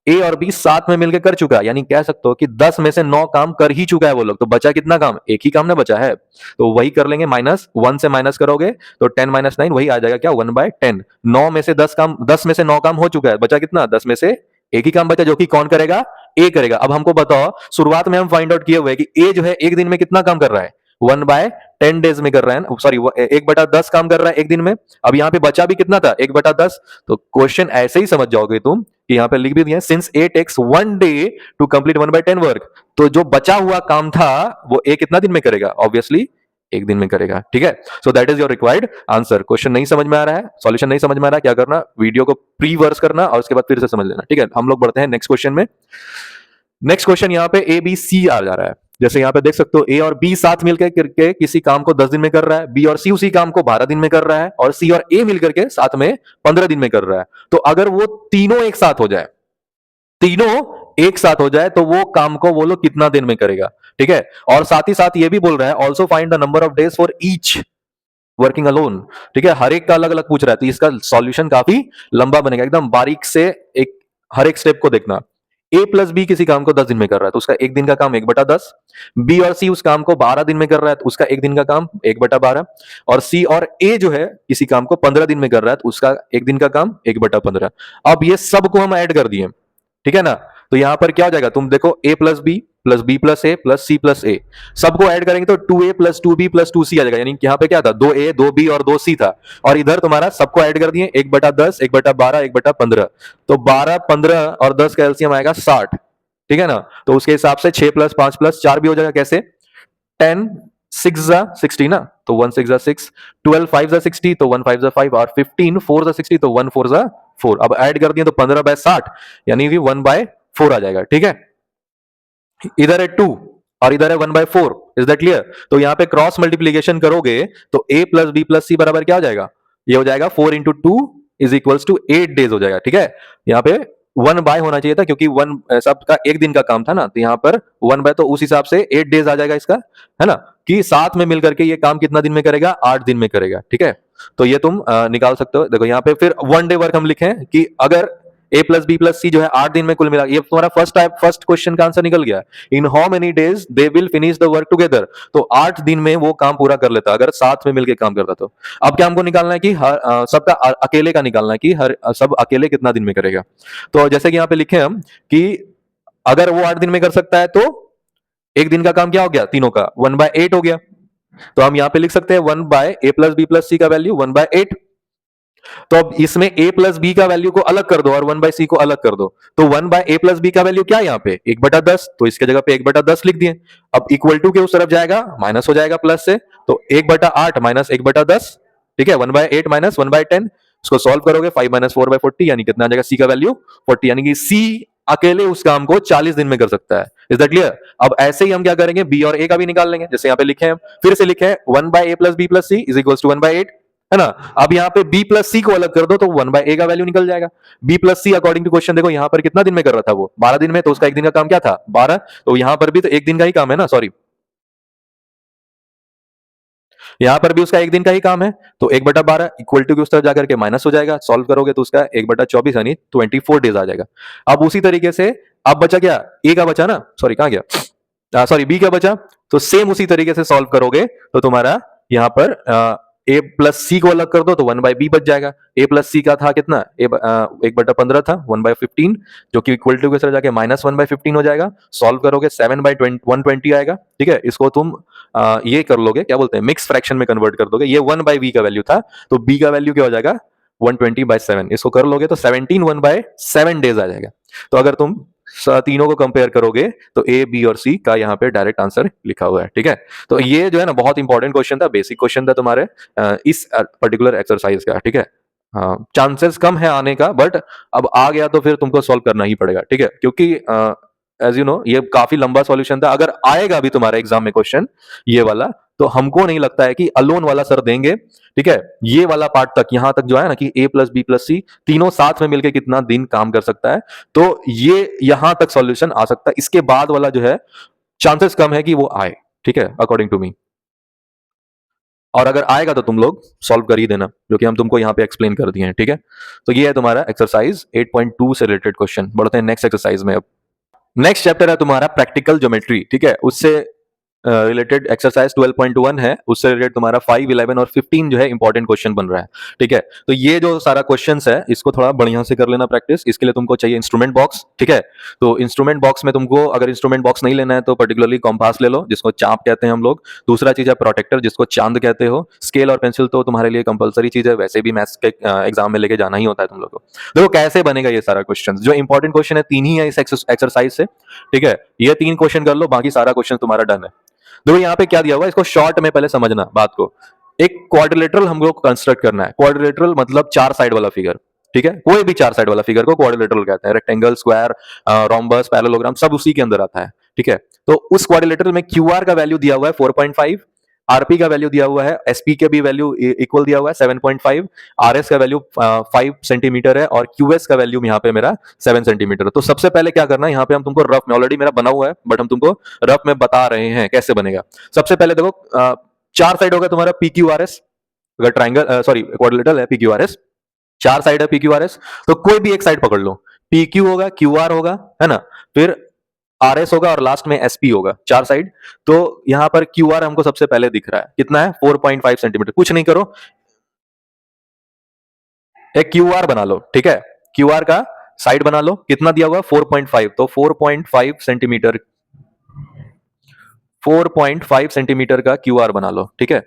ए और बी साथ में मिलकर कर चुका है, यानी कह सकते हो कि 10 में से 9 काम कर ही चुका है वो लोग। तो बचा कितना काम, एक ही काम ना बचा है, तो वही कर लेंगे। -1 से माइनस करोगे तो 10 - 9 वही आ जाएगा क्या, 1/10। 9 में से 10 काम, 10 में से 9 काम हो चुका है, बचा कितना, 10 में से एक ही काम बचा, जो कि कौन करेगा, ए करेगा। अब हमको बताओ, शुरुआत में हम फाइंड आउट किए हुए कि ए जो है एक दिन में कितना काम कर रहा है, 1/10 डेज में कर रहा है, सॉरी 1/10 काम कर रहा है एक दिन में। अब यहाँ पे बचा भी कितना था, 1/10। तो क्वेश्चन ऐसे ही समझ जाओगे तुम कि यहाँ पे लिख भी दिया, since A takes 1 day to complete 1/10 work. तो जो बचा हुआ काम था वो ए कितना दिन में करेगा, ऑब्वियसली एक दिन में करेगा। ठीक है, so that is your required answer. Question नहीं समझ में आ रहा है, सॉल्यूशन नहीं समझ में आ रहा है, क्या करना, वीडियो को प्री वर्स करना और उसके बाद फिर से समझ लेना। ठीक है, हम लोग बढ़ते हैं नेक्स्ट क्वेश्चन में। नेक्स्ट क्वेश्चन यहाँ पे ए बी सी आ जा रहा है। जैसे यहाँ पे देख सकते हो, ए और बी साथ मिलकर करके किसी काम को 10 दिन में कर रहा है, बी और सी उसी काम को 12 दिन में कर रहा है, और सी और ए मिलकर के साथ में 15 दिन में कर रहा है। तो अगर वो तीनों एक साथ हो जाए, तीनों एक साथ हो जाए तो वो काम को वो लोग कितना दिन में करेगा। ठीक है, और साथ ही साथ ये भी बोल रहा है, also find the number of days for each working alone. ठीक है, हर एक का अलग अलग पूछ रहा है, तो इसका सॉल्यूशन काफी लंबा बनेगा, एकदम बारीक से एक हर एक स्टेप को देखना। ए प्लस बी किसी काम को 10 दिन में कर रहा है, तो उसका एक दिन का काम 1/10। बी और सी उस काम को 12 दिन में कर रहा है, तो उसका एक दिन का काम 1/12। और सी और ए जो है किसी काम को 15 दिन में कर रहा है, तो उसका एक दिन का काम 1/15। अब ये सबको हम ऐड कर दिए, ठीक है ना। तो यहां पर क्या हो जाएगा, तुम देखो, a plus B plus A plus C plus A, सबको ऐड करेंगे तो 2a plus 2b plus 2c आ जाएगा। यानी यहाँ पे क्या था, 2a 2b और 2c था, और इधर तुम्हारा सबको ऐड कर दिए, 1/10 1/12 1/15। तो 12 15 और 10 का एलसीएम आएगा 60। ठीक है ना, तो उसके हिसाब से 6 + 5 + 4 भी हो जाएगा। कैसे, 10 6 = 60 ना, तो 1 6 = 6, 12 5 = 60, तो 1 5 = 5, और 15 4 = 60, तो 1 4 = 4। अब ऐड कर दिए तो 15/60 यानी कि 1/4 आ जाएगा। ठीक है, इधर है 2 और इधर है 1/4। Is that clear? तो यहाँ पे क्रॉस मल्टीप्लीकेशन करोगे तो a plus B plus c बराबर क्या हो जाएगा? ये हो जाएगा 4 into 2 is equals to 8 days हो जाएगा। ठीक है, यहाँ पे 1/, होना चाहिए था क्योंकि 1 सबका एक दिन का काम था ना, तो यहाँ पर 1/, तो उस हिसाब से 8 डेज आ जाएगा इसका, है ना, कि साथ में मिलकर के ये काम कितना दिन में करेगा? 8 दिन में करेगा। ठीक है, तो ये तुम निकाल सकते हो। देखो यहाँ पे फिर 1 डे वर्क हम लिखे कि अगर a प्लस बी प्लस सी जो है 8 दिन में कुल मिला, ये तुम्हारा फर्स्ट क्वेश्चन का आंसर निकल गया। In how many days they will finish the work together, तो 8 दिन में वो काम पूरा कर लेता अगर साथ में मिलकर काम करता तो। अब क्या हमको निकालना है कि हर सबका अकेले का निकालना है कि हर सब अकेले कितना दिन में करेगा। तो जैसे कि यहाँ पे लिखे हम कि अगर वो 8 दिन में कर सकता है तो एक दिन का काम क्या हो गया? तीनों का 1/8 हो गया। तो हम यहाँ पे लिख सकते हैं 1/a प्लस बी प्लस सी का वैल्यू 1/8। तो अब इसमें a प्लस बी का वैल्यू को अलग कर दो और 1/c को अलग कर दो। तो 1/a प्लस बी का वैल्यू क्या है यहाँ पे? 1/10, तो इसके जगह पे 1/10 लिख दिए। अब इक्वल टू के उस तरफ जाएगा, माइनस हो जाएगा प्लस से, तो 1/8 माइनस 1/10। ठीक है, 1/8 माइनस 1/10, इसको सॉल्व करोगे 5 माइनस 4/40 यानी कितना आ जाएगा? c का वैल्यू 40, यानी कि c अकेले उस काम को 40 दिन में कर सकता है। Is that clear? अब ऐसे ही हम क्या करेंगे, b और a का भी निकाल लेंगे। जैसे यहाँ पे लिखे हैं, फिर से लिखे हैं 1/a plus B plus c is equal to 1/8, है ना। अब यहाँ पे b प्लस सी को अलग कर दो तो 1/a का वैल्यू निकल जाएगा। b plus c according to question देखो यहाँ पर कितना दिन में कर रहा था वो? 12 दिन में, तो उसका एक दिन का काम क्या था? 12। तो यहाँ पर भी तो एक दिन का ही काम है ना, सॉरी, यहाँ पर भी उसका एक दिन का ही काम है। तो 1/12 इक्वल टू के उस तरफ जाकर के माइनस हो जाएगा, सॉल्व करोगे तो उसका 1/24 यानी 24 डेज आ जाएगा। अब उसी तरीके से अब बचा क्या? a का बचा ना, सॉरी कहाँ गया, सॉरी b का बचा। तो सेम उसी तरीके से सॉल्व करोगे तो तुम्हारा यहाँ पर a प्लस सी को अलग कर दो तो 1/b बच जाएगा। a प्लस सी का था कितना? 1/15 था, 1/15, जो कि इक्वल टू के साथ जाके माइनस 1/15 हो जाएगा। सॉल्व करोगे 7/120 आएगा। ठीक है, इसको तुम ये कर लोगे, क्या बोलते हैं, मिक्स फ्रैक्शन में कन्वर्ट कर दोगे। ये 1/b का वैल्यू था, तो b का वैल्यू क्या हो जाएगा? 120/7। इसको कर लोगे तो 17 1/7 डेज आ जाएगा। तो अगर तुम तीनों को कंपेयर करोगे तो ए, बी और सी का यहाँ पे डायरेक्ट आंसर लिखा हुआ है। ठीक है, तो ये जो है ना बहुत इंपॉर्टेंट क्वेश्चन था, बेसिक क्वेश्चन था तुम्हारे इस पर्टिकुलर एक्सरसाइज का। ठीक है, हाँ, चांसेस कम है आने का, बट अब आ गया तो फिर तुमको सॉल्व करना ही पड़ेगा। ठीक है, क्योंकि एज यू नो ये काफी लंबा सॉल्यूशन था। अगर आएगा भी तुम्हारे एग्जाम में क्वेश्चन ये वाला, तो हमको नहीं लगता है कि अलोन वाला सर देंगे। ठीक है, ये वाला पार्ट तक, यहां तक जो है ना कि a प्लस बी प्लस सी तीनों साथ में मिलकर कितना दिन काम कर सकता है, तो ये यहां तक सॉल्यूशन आ सकता है। इसके बाद वाला जो है चांसेस कम है कि वो आए। ठीक है, अकॉर्डिंग टू मी। और अगर आएगा तो तुम लोग सॉल्व कर ही देना, जो कि हम तुमको यहाँ पे एक्सप्लेन कर दिए हैं। ठीक है, तो ये है तुम्हारा एक्सरसाइज 8.2 से रिलेटेड क्वेश्चन। बढ़ते हैं नेक्स्ट एक्सरसाइज में। अब नेक्स्ट चैप्टर है तुम्हारा प्रैक्टिकल ज्योमेट्री। ठीक है, उससे रिलेटेड एक्सरसाइज 12.1 है, उससे रिलेटेड तुम्हारा 5, 11 और 15 जो है इंपॉर्टेंट क्वेश्चन बन रहा है। ठीक है, तो ये जो सारा क्वेश्चंस है इसको थोड़ा बढ़िया से कर लेना प्रैक्टिस। इसके लिए तुमको चाहिए इंस्ट्रूमेंट बॉक्स। ठीक है, तो इंस्ट्रूमेंट बॉक्स में तुमको, अगर इंस्ट्रूमेंट बॉक्स नहीं लेना है तो पर्टिकुलरली कॉम्पास ले लो, जिसको चाप कहते हैं हम लोग। दूसरा चीज है प्रोटेक्टर, जिसको चांद कहते हो। स्केल और पेंसिल तो तुम्हारे लिए कंपलसरी चीज है, वैसे भी मैथ्स के एग्जाम में लेके जाना ही होता है तुम लोग को। देखो कैसे बनेगा ये सारा क्वेश्चन। जो इंपॉर्टेंट क्वेश्चन है 3 ही है इस एक्सरसाइज से। ठीक है, ये 3 क्वेश्चन कर लो, बाकी सारा क्वेश्चन तुम्हारा डन है। देखो यहाँ पे क्या दिया हुआ है, इसको शॉर्ट में पहले समझना बात को। एक क्वाड्रिलेटरल हमको कंस्ट्रक्ट करना है। क्वाड्रिलेटरल मतलब 4 साइड वाला फिगर। ठीक है, कोई भी 4 साइड वाला फिगर को क्वाड्रिलेटरल कहते हैं। रेक्टेंगल, स्क्वायर, रोम्बस, पैरेललोग्राम सब उसी के अंदर आता है। ठीक है, तो उस क्वाड्रिलेटरल में क्यूआर का वैल्यू दिया हुआ है 4.5, आरपी का वैल्यू दिया हुआ है, एसपी के भी वैल्यू इक्वल दिया हुआ है 7.5, आरएस का वैल्यू 5 सेंटीमीटर है और क्यूएस का वैल्यू यहाँ पे मेरा 7 सेंटीमीटर है। तो सबसे पहले क्या करना है, यहाँ पे हम तुमको रफ में, ऑलरेडी मेरा बना हुआ है बट हम तुमको रफ में बता रहे हैं कैसे बनेगा। सबसे पहले देखो 4 साइड होगा तुम्हारा पी क्यू आर एस। अगर ट्राइंगल, सॉरी क्वाड्रिलेटरल है, P Q R S 4 side है, पी क्यू आर एस, तो कोई भी एक साइड पकड़ लो। पी क्यू होगा, क्यू आर होगा, है ना, फिर आर एस होगा और लास्ट में एसपी होगा। 4 साइड। तो यहां पर क्यू आर हमको सबसे पहले दिख रहा है, कितना है? 4.5 सेंटीमीटर। कुछ नहीं करो, एक क्यू आर बना लो। ठीक है, क्यू आर का साइड बना लो। कितना दिया हुआ? 4.5, तो 4.5 सेंटीमीटर, 4.5 सेंटीमीटर का क्यू आर बना लो। ठीक है,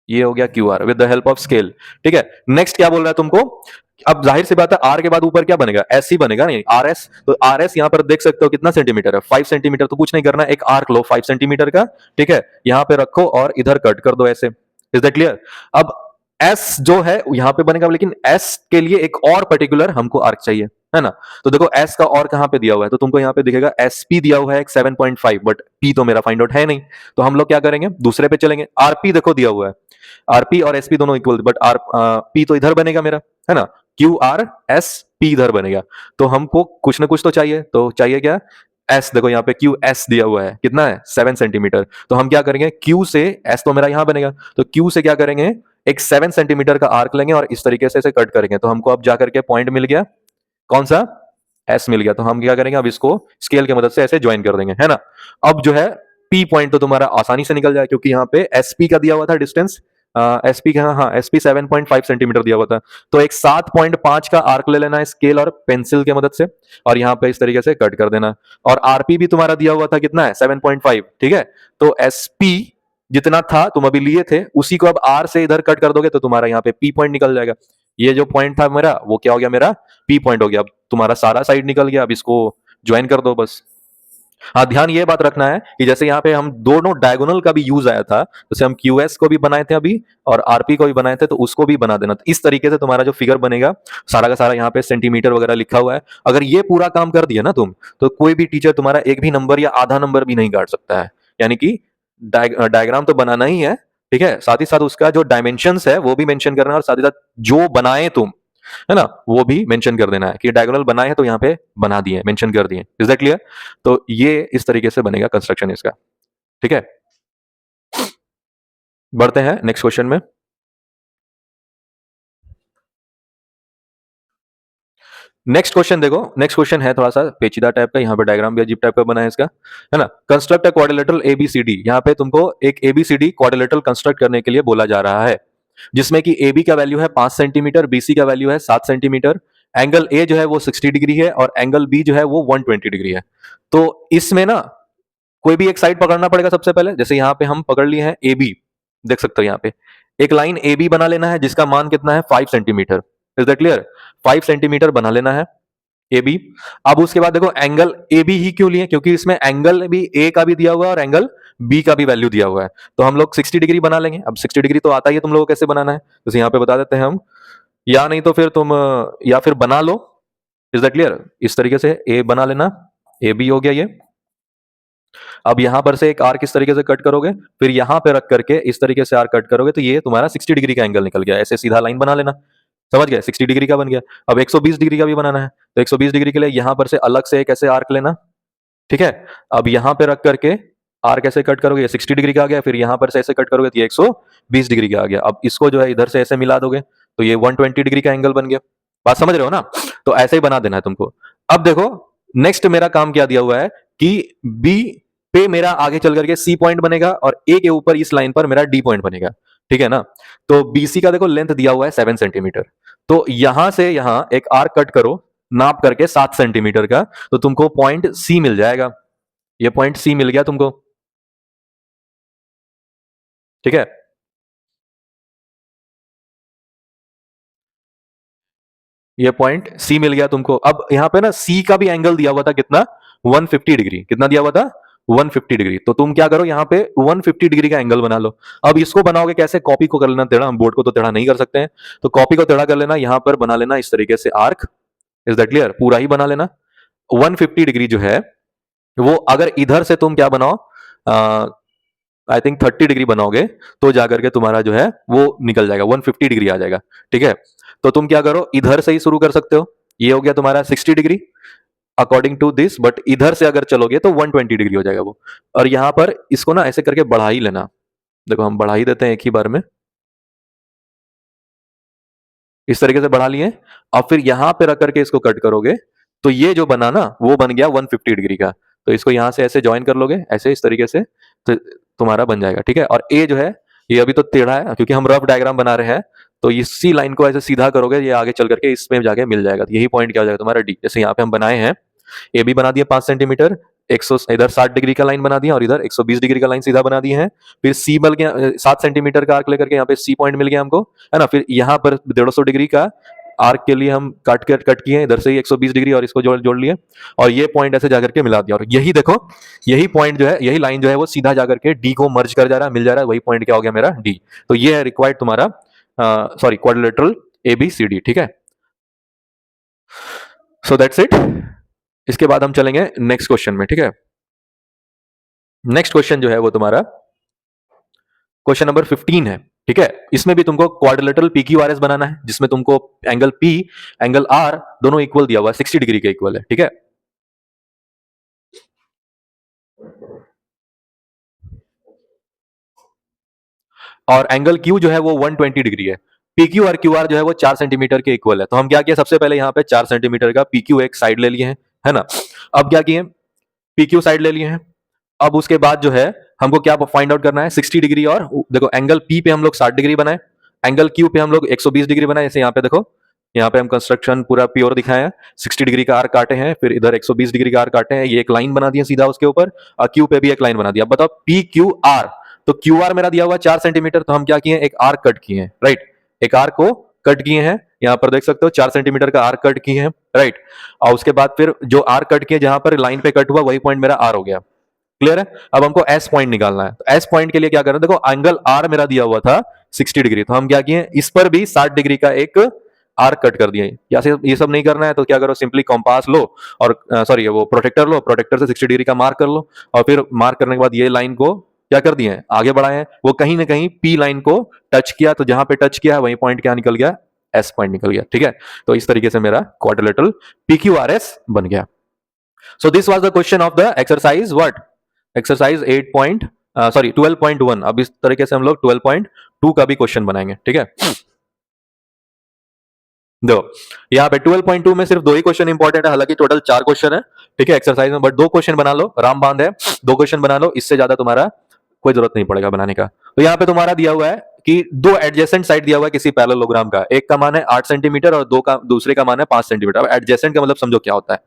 ये हो गया Q R with the help of scale. ठीक है, नेक्स्ट क्या बोल रहा है तुमको? अब जाहिर सी बात है, आर के बाद ऊपर क्या बनेगा? एस ही बनेगा, नहीं आर एस। तो आर एस यहां पर देख सकते हो कितना सेंटीमीटर है? 5 सेंटीमीटर। तो कुछ नहीं करना, एक आर्क लो 5 सेंटीमीटर का। ठीक है, यहां पे रखो और इधर कट कर दो ऐसे। Is that clear? अब एस जो है यहाँ पे बनेगा, लेकिन एस के लिए एक और पर्टिकुलर हमको आर्क चाहिए, है ना। तो देखो एस का और कहाँ पे दिया हुआ है, तो तुमको यहाँ पे दिखेगा एस पी दिया हुआ है एक 7.5, बट पी तो मेरा फाइंड आउट है नहीं। तो हम लोग क्या करेंगे, दूसरे पे चलेंगे। आरपी देखो दिया हुआ है, आरपी और एसपी दोनों इक्वल, बट आर पी तो इधर बनेगा मेरा, है ना। क्यू आर एस पी इधर बनेगा, तो हमको कुछ ना कुछ तो चाहिए। तो चाहिए क्या, एस। देखो यहाँ पे क्यू एस दिया हुआ है, कितना है 7 सेंटीमीटर। तो हम क्या करेंगे, क्यू से एस तो मेरा यहाँ बनेगा, तो क्यू से क्या करेंगे, एक 7 सेंटीमीटर का आर्क लेंगे और इस तरीके से इसे कट करेंगे। तो हमको अब जाकर के पॉइंट मिल गया, कौन सा, एस मिल गया। तो हम क्या करेंगे, अब इसको स्केल की मदद से ऐसे ज्वाइन कर देंगे, है ना। अब जो है पी पॉइंट तो तुम्हारा आसानी से निकल जाए, क्योंकि यहाँ पे एसपी का दिया हुआ था डिस्टेंस, एसपी का, हाँ एसपी 7.5 सेंटीमीटर दिया हुआ था। तो एक 7.5 का आर्क ले लेना है स्केल और पेंसिल की मदद से, और यहाँ पे इस तरीके से कट कर देना। और आरपी भी तुम्हारा दिया हुआ था कितना है, 7.5, ठीक है। तो एसपी जितना था तुम अभी लिए थे, उसी को अब आर से इधर कट कर दोगे तो तुम्हारा यहाँ पे पी पॉइंट निकल जाएगा। ये जो पॉइंट था मेरा, वो क्या हो गया, मेरा पी पॉइंट हो गया। अब तुम्हारा सारा साइड निकल गया, अब इसको ज्वाइन कर दो बस। हाँ, ध्यान ये बात रखना है कि जैसे यहाँ पे हम दोनों डायगोनल का भी यूज आया था, जैसे हम क्यूएस को भी बनाए थे अभी और आरपी को भी बनाए थे, तो उसको भी बना देना। इस तरीके से तुम्हारा जो फिगर बनेगा, सारा का सारा यहाँ पे सेंटीमीटर वगैरह लिखा हुआ है। अगर ये पूरा काम कर दिया ना तुम, तो कोई भी टीचर तुम्हारा एक भी नंबर या आधा नंबर भी नहीं काट सकता है। यानी कि डायग्राम तो बनाना ही है, ठीक है, साथ ही साथ उसका जो डायमेंशंस है वो भी मेंशन करना है, और साथ ही साथ जो बनाए तुम, है ना, वो भी मेंशन कर देना है कि डायगोनल बनाए हैं तो यहाँ पे बना दिए, मेंशन कर दिए। Is that clear? तो ये इस तरीके से बनेगा कंस्ट्रक्शन इसका, ठीक है। बढ़ते हैं नेक्स्ट क्वेश्चन में। नेक्स्ट क्वेश्चन देखो, नेक्स्ट क्वेश्चन है थोड़ा सा पेचीदा टाइप का, यहाँ पे डायग्राम भी अजीब टाइप का बना है इसका, है ना। कंस्ट्रक्ट अ क्वाड्रिलेटरल एबीसीडी, यहाँ पे तुमको एक एबीसीडी क्वाड्रिलेटरल कंस्ट्रक्ट करने के लिए बोला जा रहा है, जिसमें कि ए बी का वैल्यू है 5 सेंटीमीटर, बी सी का वैल्यू है 7 सेंटीमीटर, एंगल ए जो है वो 60 डिग्री है और एंगल बी जो है वो 120 डिग्री है। तो इसमें ना कोई भी एक साइड पकड़ना पड़ेगा सबसे पहले। जैसे यहाँ पे हम पकड़ लिए हैं ए बी, देख सकते हो यहाँ पे एक लाइन ए बी बना लेना है, जिसका मान कितना है 5 centimetre. Is that clear? 5 centimetre बना लेना है ए बी। अब उसके बाद देखो एंगल ए बी ही क्यों लिए, क्योंकि इसमें एंगल भी ए का भी दिया हुआ है और एंगल बी का भी वैल्यू दिया हुआ है। तो हम लोग 60 डिग्री बना लेंगे। अब 60 डिग्री तो आता ही है तुम लोगों को कैसे बनाना है, तो यहाँ पे बता देते हैं हम, या नहीं तो फिर तुम या फिर बना लो। Is that clear? इस तरीके से ए बना लेना, ए बी हो गया ये। अब यहां पर से एक आर्क इस तरीके से कट करोगे, फिर यहां पे रख करके इस तरीके से आर्क कट करोगे, तो ये तुम्हारा 60 डिग्री का एंगल निकल गया। ऐसे सीधा लाइन बना लेना, समझ गए, 60 डिग्री का बन गया। अब 120 डिग्री का भी बनाना है, तो 120 डिग्री के लिए यहां पर से अलग से एक ऐसे आर्क लेना, ठीक है। अब यहां पे रख करके आर्क ऐसे कट करोगे, ये 60 डिग्री का आ गया, फिर यहां पर से ऐसे कट करोगे तो ये 120 डिग्री का आ गया। अब इसको जो है इधर से ऐसे मिला दोगे तो ये 120 डिग्री का एंगल बन गया। बात समझ रहे हो ना? तो ऐसे ही बना देना है तुमको। अब देखो नेक्स्ट मेरा काम क्या दिया हुआ है कि बी पे मेरा आगे चल करके सी पॉइंट बनेगा और ए के ऊपर इस लाइन पर मेरा डी पॉइंट बनेगा, ठीक है ना। तो बीसी का देखो लेंथ दिया हुआ है 7 सेंटीमीटर, तो यहां से यहां एक आर्क कट करो नाप करके 7 सेंटीमीटर का, तो तुमको पॉइंट सी मिल जाएगा। ये पॉइंट सी मिल गया तुमको, ठीक है। ये पॉइंट सी मिल गया तुमको। अब यहां पे ना सी का भी एंगल दिया हुआ था कितना, 150 डिग्री। कितना दिया हुआ था, 150 डिग्री। तो तुम क्या करो यहाँ पे 150 डिग्री का एंगल बना लो। अब इसको बनाओगे कैसे, कॉपी को कर लेना टेढ़ा, हम बोर्ड को तो टेढ़ा नहीं कर सकते हैं, तो कॉपी को टेढ़ा कर लेना, यहां पर बना लेना इस तरीके से आर्क। Is that clear? पूरा ही बना लेना। 150 डिग्री जो है वो अगर इधर से तुम क्या बनाओ, आई थिंक 30 डिग्री बनाओगे, तो जाकर के तुम्हारा जो है वो निकल जाएगा, 150 डिग्री आ जाएगा, ठीक है। तो तुम क्या करो, इधर से ही शुरू कर सकते हो। ये हो गया तुम्हारा 60 degree according to this, but इधर से अगर चलोगे तो 120 डिग्री हो जाएगा वो। और यहां पर इसको ना ऐसे करके बढ़ा ही लेना। देखो हम बढ़ा ही देते हैं एक ही बार में, इस तरीके से बढ़ा लिए। अब फिर यहां पे रख करके इसको कट करोगे, तो ये जो बना ना वो बन गया 150 डिग्री का। तो इसको यहां से ऐसे ज्वाइन कर लोगे, ऐसे इस तरीके से, तो तुम्हारा बन जाएगा, ठीक है। और ए जो है ये अभी तो टेढ़ा है क्योंकि हम रफ डायग्राम बना रहे हैं, तो इसी लाइन को ऐसे सीधा करोगे, ये आगे चल करके इसमें जाके मिल जाएगा। तो यही पॉइंट क्या हो जाएगा तुम्हारा डी। जैसे यहाँ पे हम बनाए हैं, ए बी बना दिया 5 सेंटीमीटर, 100 इधर 60 डिग्री का लाइन बना दिया और इधर 120 डिग्री का लाइन सीधा बना दिए हैं। फिर सी मिल गया 7 सेंटीमीटर का आर्क लेकर के, यहाँ पे सी पॉइंट मिल गया हमको, है ना। फिर यहाँ पर 150 डिग्री का आर्क के लिए हम कट किए, इधर से ही 120 डिग्री और इसको जोड़ जोड़ लिए, और ये पॉइंट ऐसे जाकर के मिला दिया। और यही देखो, यही पॉइंट जो है, यही लाइन जो है वो सीधा जाकर के डी को मर्ज कर जा रहा है, मिल जा रहा है। वही पॉइंट क्या हो गया मेरा डी। तो ये है रिक्वायर्ड तुम्हारा सॉरी क्वाड्रिलेटरल ABCD, ठीक है। So that's it. इसके बाद हम चलेंगे नेक्स्ट क्वेश्चन में, ठीक है। नेक्स्ट क्वेश्चन जो है वो तुम्हारा क्वेश्चन नंबर 15 है, ठीक है। इसमें भी तुमको क्वाड्रिलेटरल PQRS बनाना है, जिसमें तुमको एंगल P, एंगल R दोनों इक्वल दिया हुआ है, 60 डिग्री के इक्वल है, ठीक है। और एंगल Q जो है वो 120 डिग्री है। PQ और QR जो है वो 4 सेंटीमीटर के इक्वल है। तो हम क्या किया, सबसे पहले यहाँ पे 4 सेंटीमीटर का PQ एक साइड ले लिए हैं, है ना। अब क्या किए, PQ साइड ले लिए हैं। अब उसके बाद जो है हमको क्या फाइंड आउट करना है, 60 डिग्री। और देखो एंगल P पे हम लोग 60 डिग्री बनाए, एंगल Q पे हम लोग 120 डिग्री बनाए। जैसे यहाँ पे देखो, यहाँ पे हम कंस्ट्रक्शन पूरा प्योर दिखाए हैं, 60 डिग्री का आर्क काटे हैं, फिर इधर 120 डिग्री का आर्क काटे हैं, ये एक लाइन बना दिया सीधा उसके ऊपर, और Q पे भी एक लाइन बना दिया। अब बताओ PQR, तो QR मेरा दिया हुआ 4 सेंटीमीटर, तो हम क्या किए, एक आर्क कट किए हैं, राइट। एक आर्क को कट किए हैं, यहाँ पर देख सकते हो 4 सेंटीमीटर का आर्क कट किए हैं, राइट। और उसके बाद फिर जो आर्क कट किए, जहां पर लाइन पे कट हुआ वही पॉइंट मेरा R हो गया। क्लियर है। अब हमको एस पॉइंट निकालना है, तो एस पॉइंट के लिए क्या करना है, देखो एंगल आर मेरा दिया हुआ था 60 डिग्री, तो हम क्या किए, इस पर भी 60 डिग्री का एक आर्क कट कर दिए। या ये सब नहीं करना है तो क्या करो, सिंपली कॉम्पास लो और सॉरी वो प्रोटेक्टर लो, प्रोटेक्टर से 60 डिग्री का मार्क कर लो, और फिर मार्क करने के बाद ये लाइन को क्या कर दिए, आगे बढ़ाए हैं। वो कहीं ना कहीं पी लाइन को टच किया, तो जहां पे टच किया वही पॉइंट क्या निकल गया, एस पॉइंट निकल गया, ठीक है। तो इस तरीके से मेरा क्वाड्रिलेटरल PQRS बन गया। So this was the question of the exercise what? Exercise 8 point sorry 12.1। अब इस तरीके से हम लोग 12.2 का भी क्वेश्चन बनाएंगे, ठीक है। दो यहाँ पे 12.2 में सिर्फ 2 ही क्वेश्चन इंपॉर्टेंट है, हालांकि टोटल 4 क्वेश्चन है, ठीक है, एक्सरसाइज में, बट 2 क्वेश्चन बना लो, राम बांध है, 2 क्वेश्चन बना लो, इससे ज्यादा तुम्हारा कोई जरूरत नहीं पड़ेगा बनाने का। तो यहाँ पे तुम्हारा दिया हुआ है कि 2 एडजेसेंट साइड दिया हुआ है किसी पैरेललोग्राम का, एक का मान है 8 सेंटीमीटर और दूसरे का मान है 5 सेंटीमीटर। अब एडजेसेंट का मतलब समझो क्या होता है,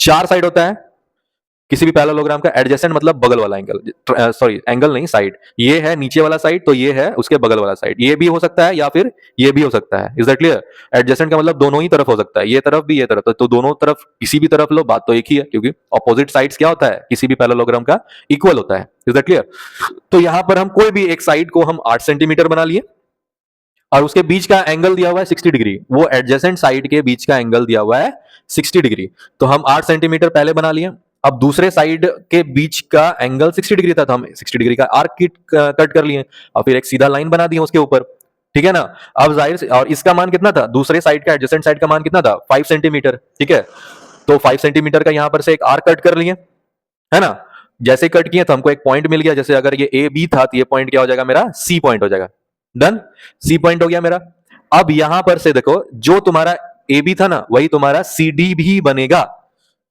4 साइड होता है किसी भी पैरेललोग्राम का, एडजेसेंट मतलब बगल वाला एंगल, सॉरी एंगल नहीं, साइड। ये है नीचे वाला साइड, तो ये है उसके बगल वाला साइड, ये भी हो सकता है या फिर ये भी हो सकता है। Is that clear. एडजेसेंट का मतलब दोनों ही तरफ हो सकता है, ये तरफ भी ये तरफ, तो दोनों तरफ किसी भी तरफ लो, बात तो एक ही है, क्योंकि ऑपोजिट साइड्स क्या होता है किसी भी पैरेललोग्राम का, इक्वल होता है। Is that clear. तो यहां पर हम कोई भी एक साइड को हम 8 सेंटीमीटर बना लिए, और उसके बीच का एंगल दिया हुआ है 60 डिग्री, वो एडजेसेंट साइड के बीच का एंगल दिया हुआ है 60 डिग्री। तो हम 8 सेंटीमीटर पहले बना लिए। अब दूसरे साइड के बीच का एंगल 60 डिग्री था, तो हम 60 डिग्री का आर्क कट कर लिए, और फिर एक सीधा लाइन बना दी उसके ऊपर, ठीक है ना। अब जाहिर से, और इसका मान कितना था, दूसरे साइड का एडजेसेंट साइड का मान कितना था, 5 सेंटीमीटर, ठीक है। तो 5 सेंटीमीटर का यहां पर से एक आर्क कट कर लिए, है ना। जैसे कट किए तो हमको एक पॉइंट मिल गया, जैसे अगर ये ए बी था तो ये पॉइंट क्या हो जाएगा, मेरा सी पॉइंट हो जाएगा। डन, सी पॉइंट हो गया मेरा। अब यहां पर से देखो, जो तुम्हारा ए बी था ना वही तुम्हारा सी डी भी बनेगा,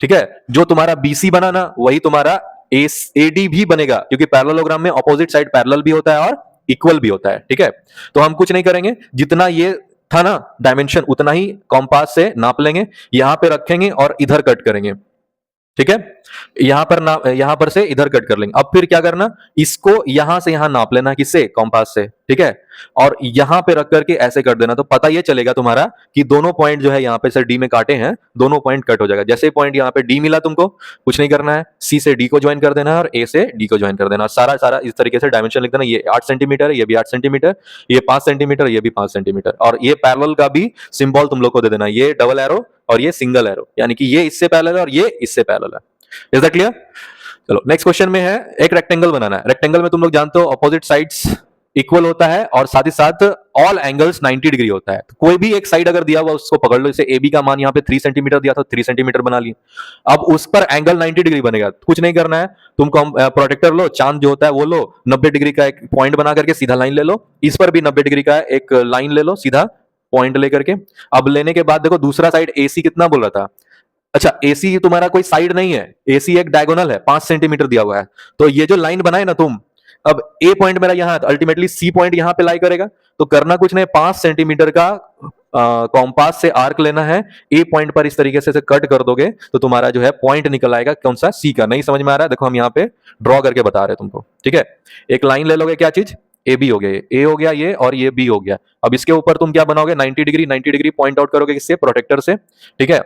ठीक है। जो तुम्हारा BC बना ना वही तुम्हारा AD भी बनेगा, क्योंकि पैरेललोग्राम में ऑपोजिट साइड पैरेलल भी होता है और इक्वल भी होता है, ठीक है। तो हम कुछ नहीं करेंगे, जितना ये था ना डायमेंशन उतना ही कॉम्पास से नाप लेंगे, यहां पे रखेंगे और इधर कट करेंगे, ठीक है। यहां पर से इधर कट कर लेंगे। अब फिर क्या करना, इसको यहां से यहां नाप लेना, किससे, कॉम्पास से, ठीक है। और यहां पे रख करके ऐसे कर देना, तो पता ये चलेगा तुम्हारा कि दोनों पॉइंट जो है यहाँ पे से डी में काटे हैं, दोनों पॉइंट कट हो जाएगा। जैसे पॉइंट यहाँ पे डी मिला तुमको, कुछ नहीं करना है, सी से डी को ज्वाइन कर देना है और ए से डी को ज्वाइन कर देना, सारा सारा इस तरीके से डायमेंशन लिख देना। ये 8 सेंटीमीटर है, ये भी 8 सेंटीमीटर, ये 5 सेंटीमीटर, ये भी 5 सेंटीमीटर, और ये पैरेलल का भी सिंबल तुम लोग को दे देना, ये डबल एरो और ये सिंगल एरो, यानी कि ये इससे पैरेलल है और ये इससे पैरेलल है। Is that clear. चलो नेक्स्ट क्वेश्चन में है, एक रेक्टेंगल बनाना है। रेक्टेंगल में तुम लोग जानते हो ऑपोजिट साइड्स इक्वल होता है, और साथ ही साथ ऑल एंगल्स 90 डिग्री होता है। तो कोई भी एक साइड अगर दिया हुआ उसको पकड़ लो, जैसे ए बी का मान यहाँ पे 3 सेंटीमीटर दिया था, 3 सेंटीमीटर बना लिए। अब उस पर एंगल 90 डिग्री बनेगा, कुछ नहीं करना है, तुम प्रोटेक्टर लो, चांद जो होता है वो लो, 90 डिग्री का एक पॉइंट बना करके सीधा लाइन ले लो, इस पर भी 90 डिग्री का एक लाइन ले लो सीधा पॉइंट लेकर के। अब लेने के बाद देखो दूसरा साइड AC कितना बोल रहा था, अच्छा AC तुम्हारा कोई साइड नहीं है, AC एक डायगोनल है, 5 सेंटीमीटर दिया हुआ है। तो ये जो लाइन बनाए ना तुम, अब A पॉइंट मेरा यहां है, अल्टीमेटली C पॉइंट यहां पे लाई करेगा। तो करना कुछ नहीं, 5 सेंटीमीटर का कॉम्पास से आर्क लेना है, A पॉइंट पर इस तरीके से कट कर दोगे तो तुम्हारा जो है पॉइंट निकल आएगा, कौन सा, C का। नहीं समझ में आ रहा है, देखो हम यहाँ पे ड्रॉ करके बता रहे हैं तुमको, ठीक है। एक लाइन ले लोगे, क्या चीज, AB हो गया, A हो गया ये, और ये B हो गया। अब इसके ऊपर तुम क्या बनाओगे, 90 डिग्री, 90 डिग्री पॉइंट आउट करोगे किससे, प्रोटेक्टर से, ठीक है।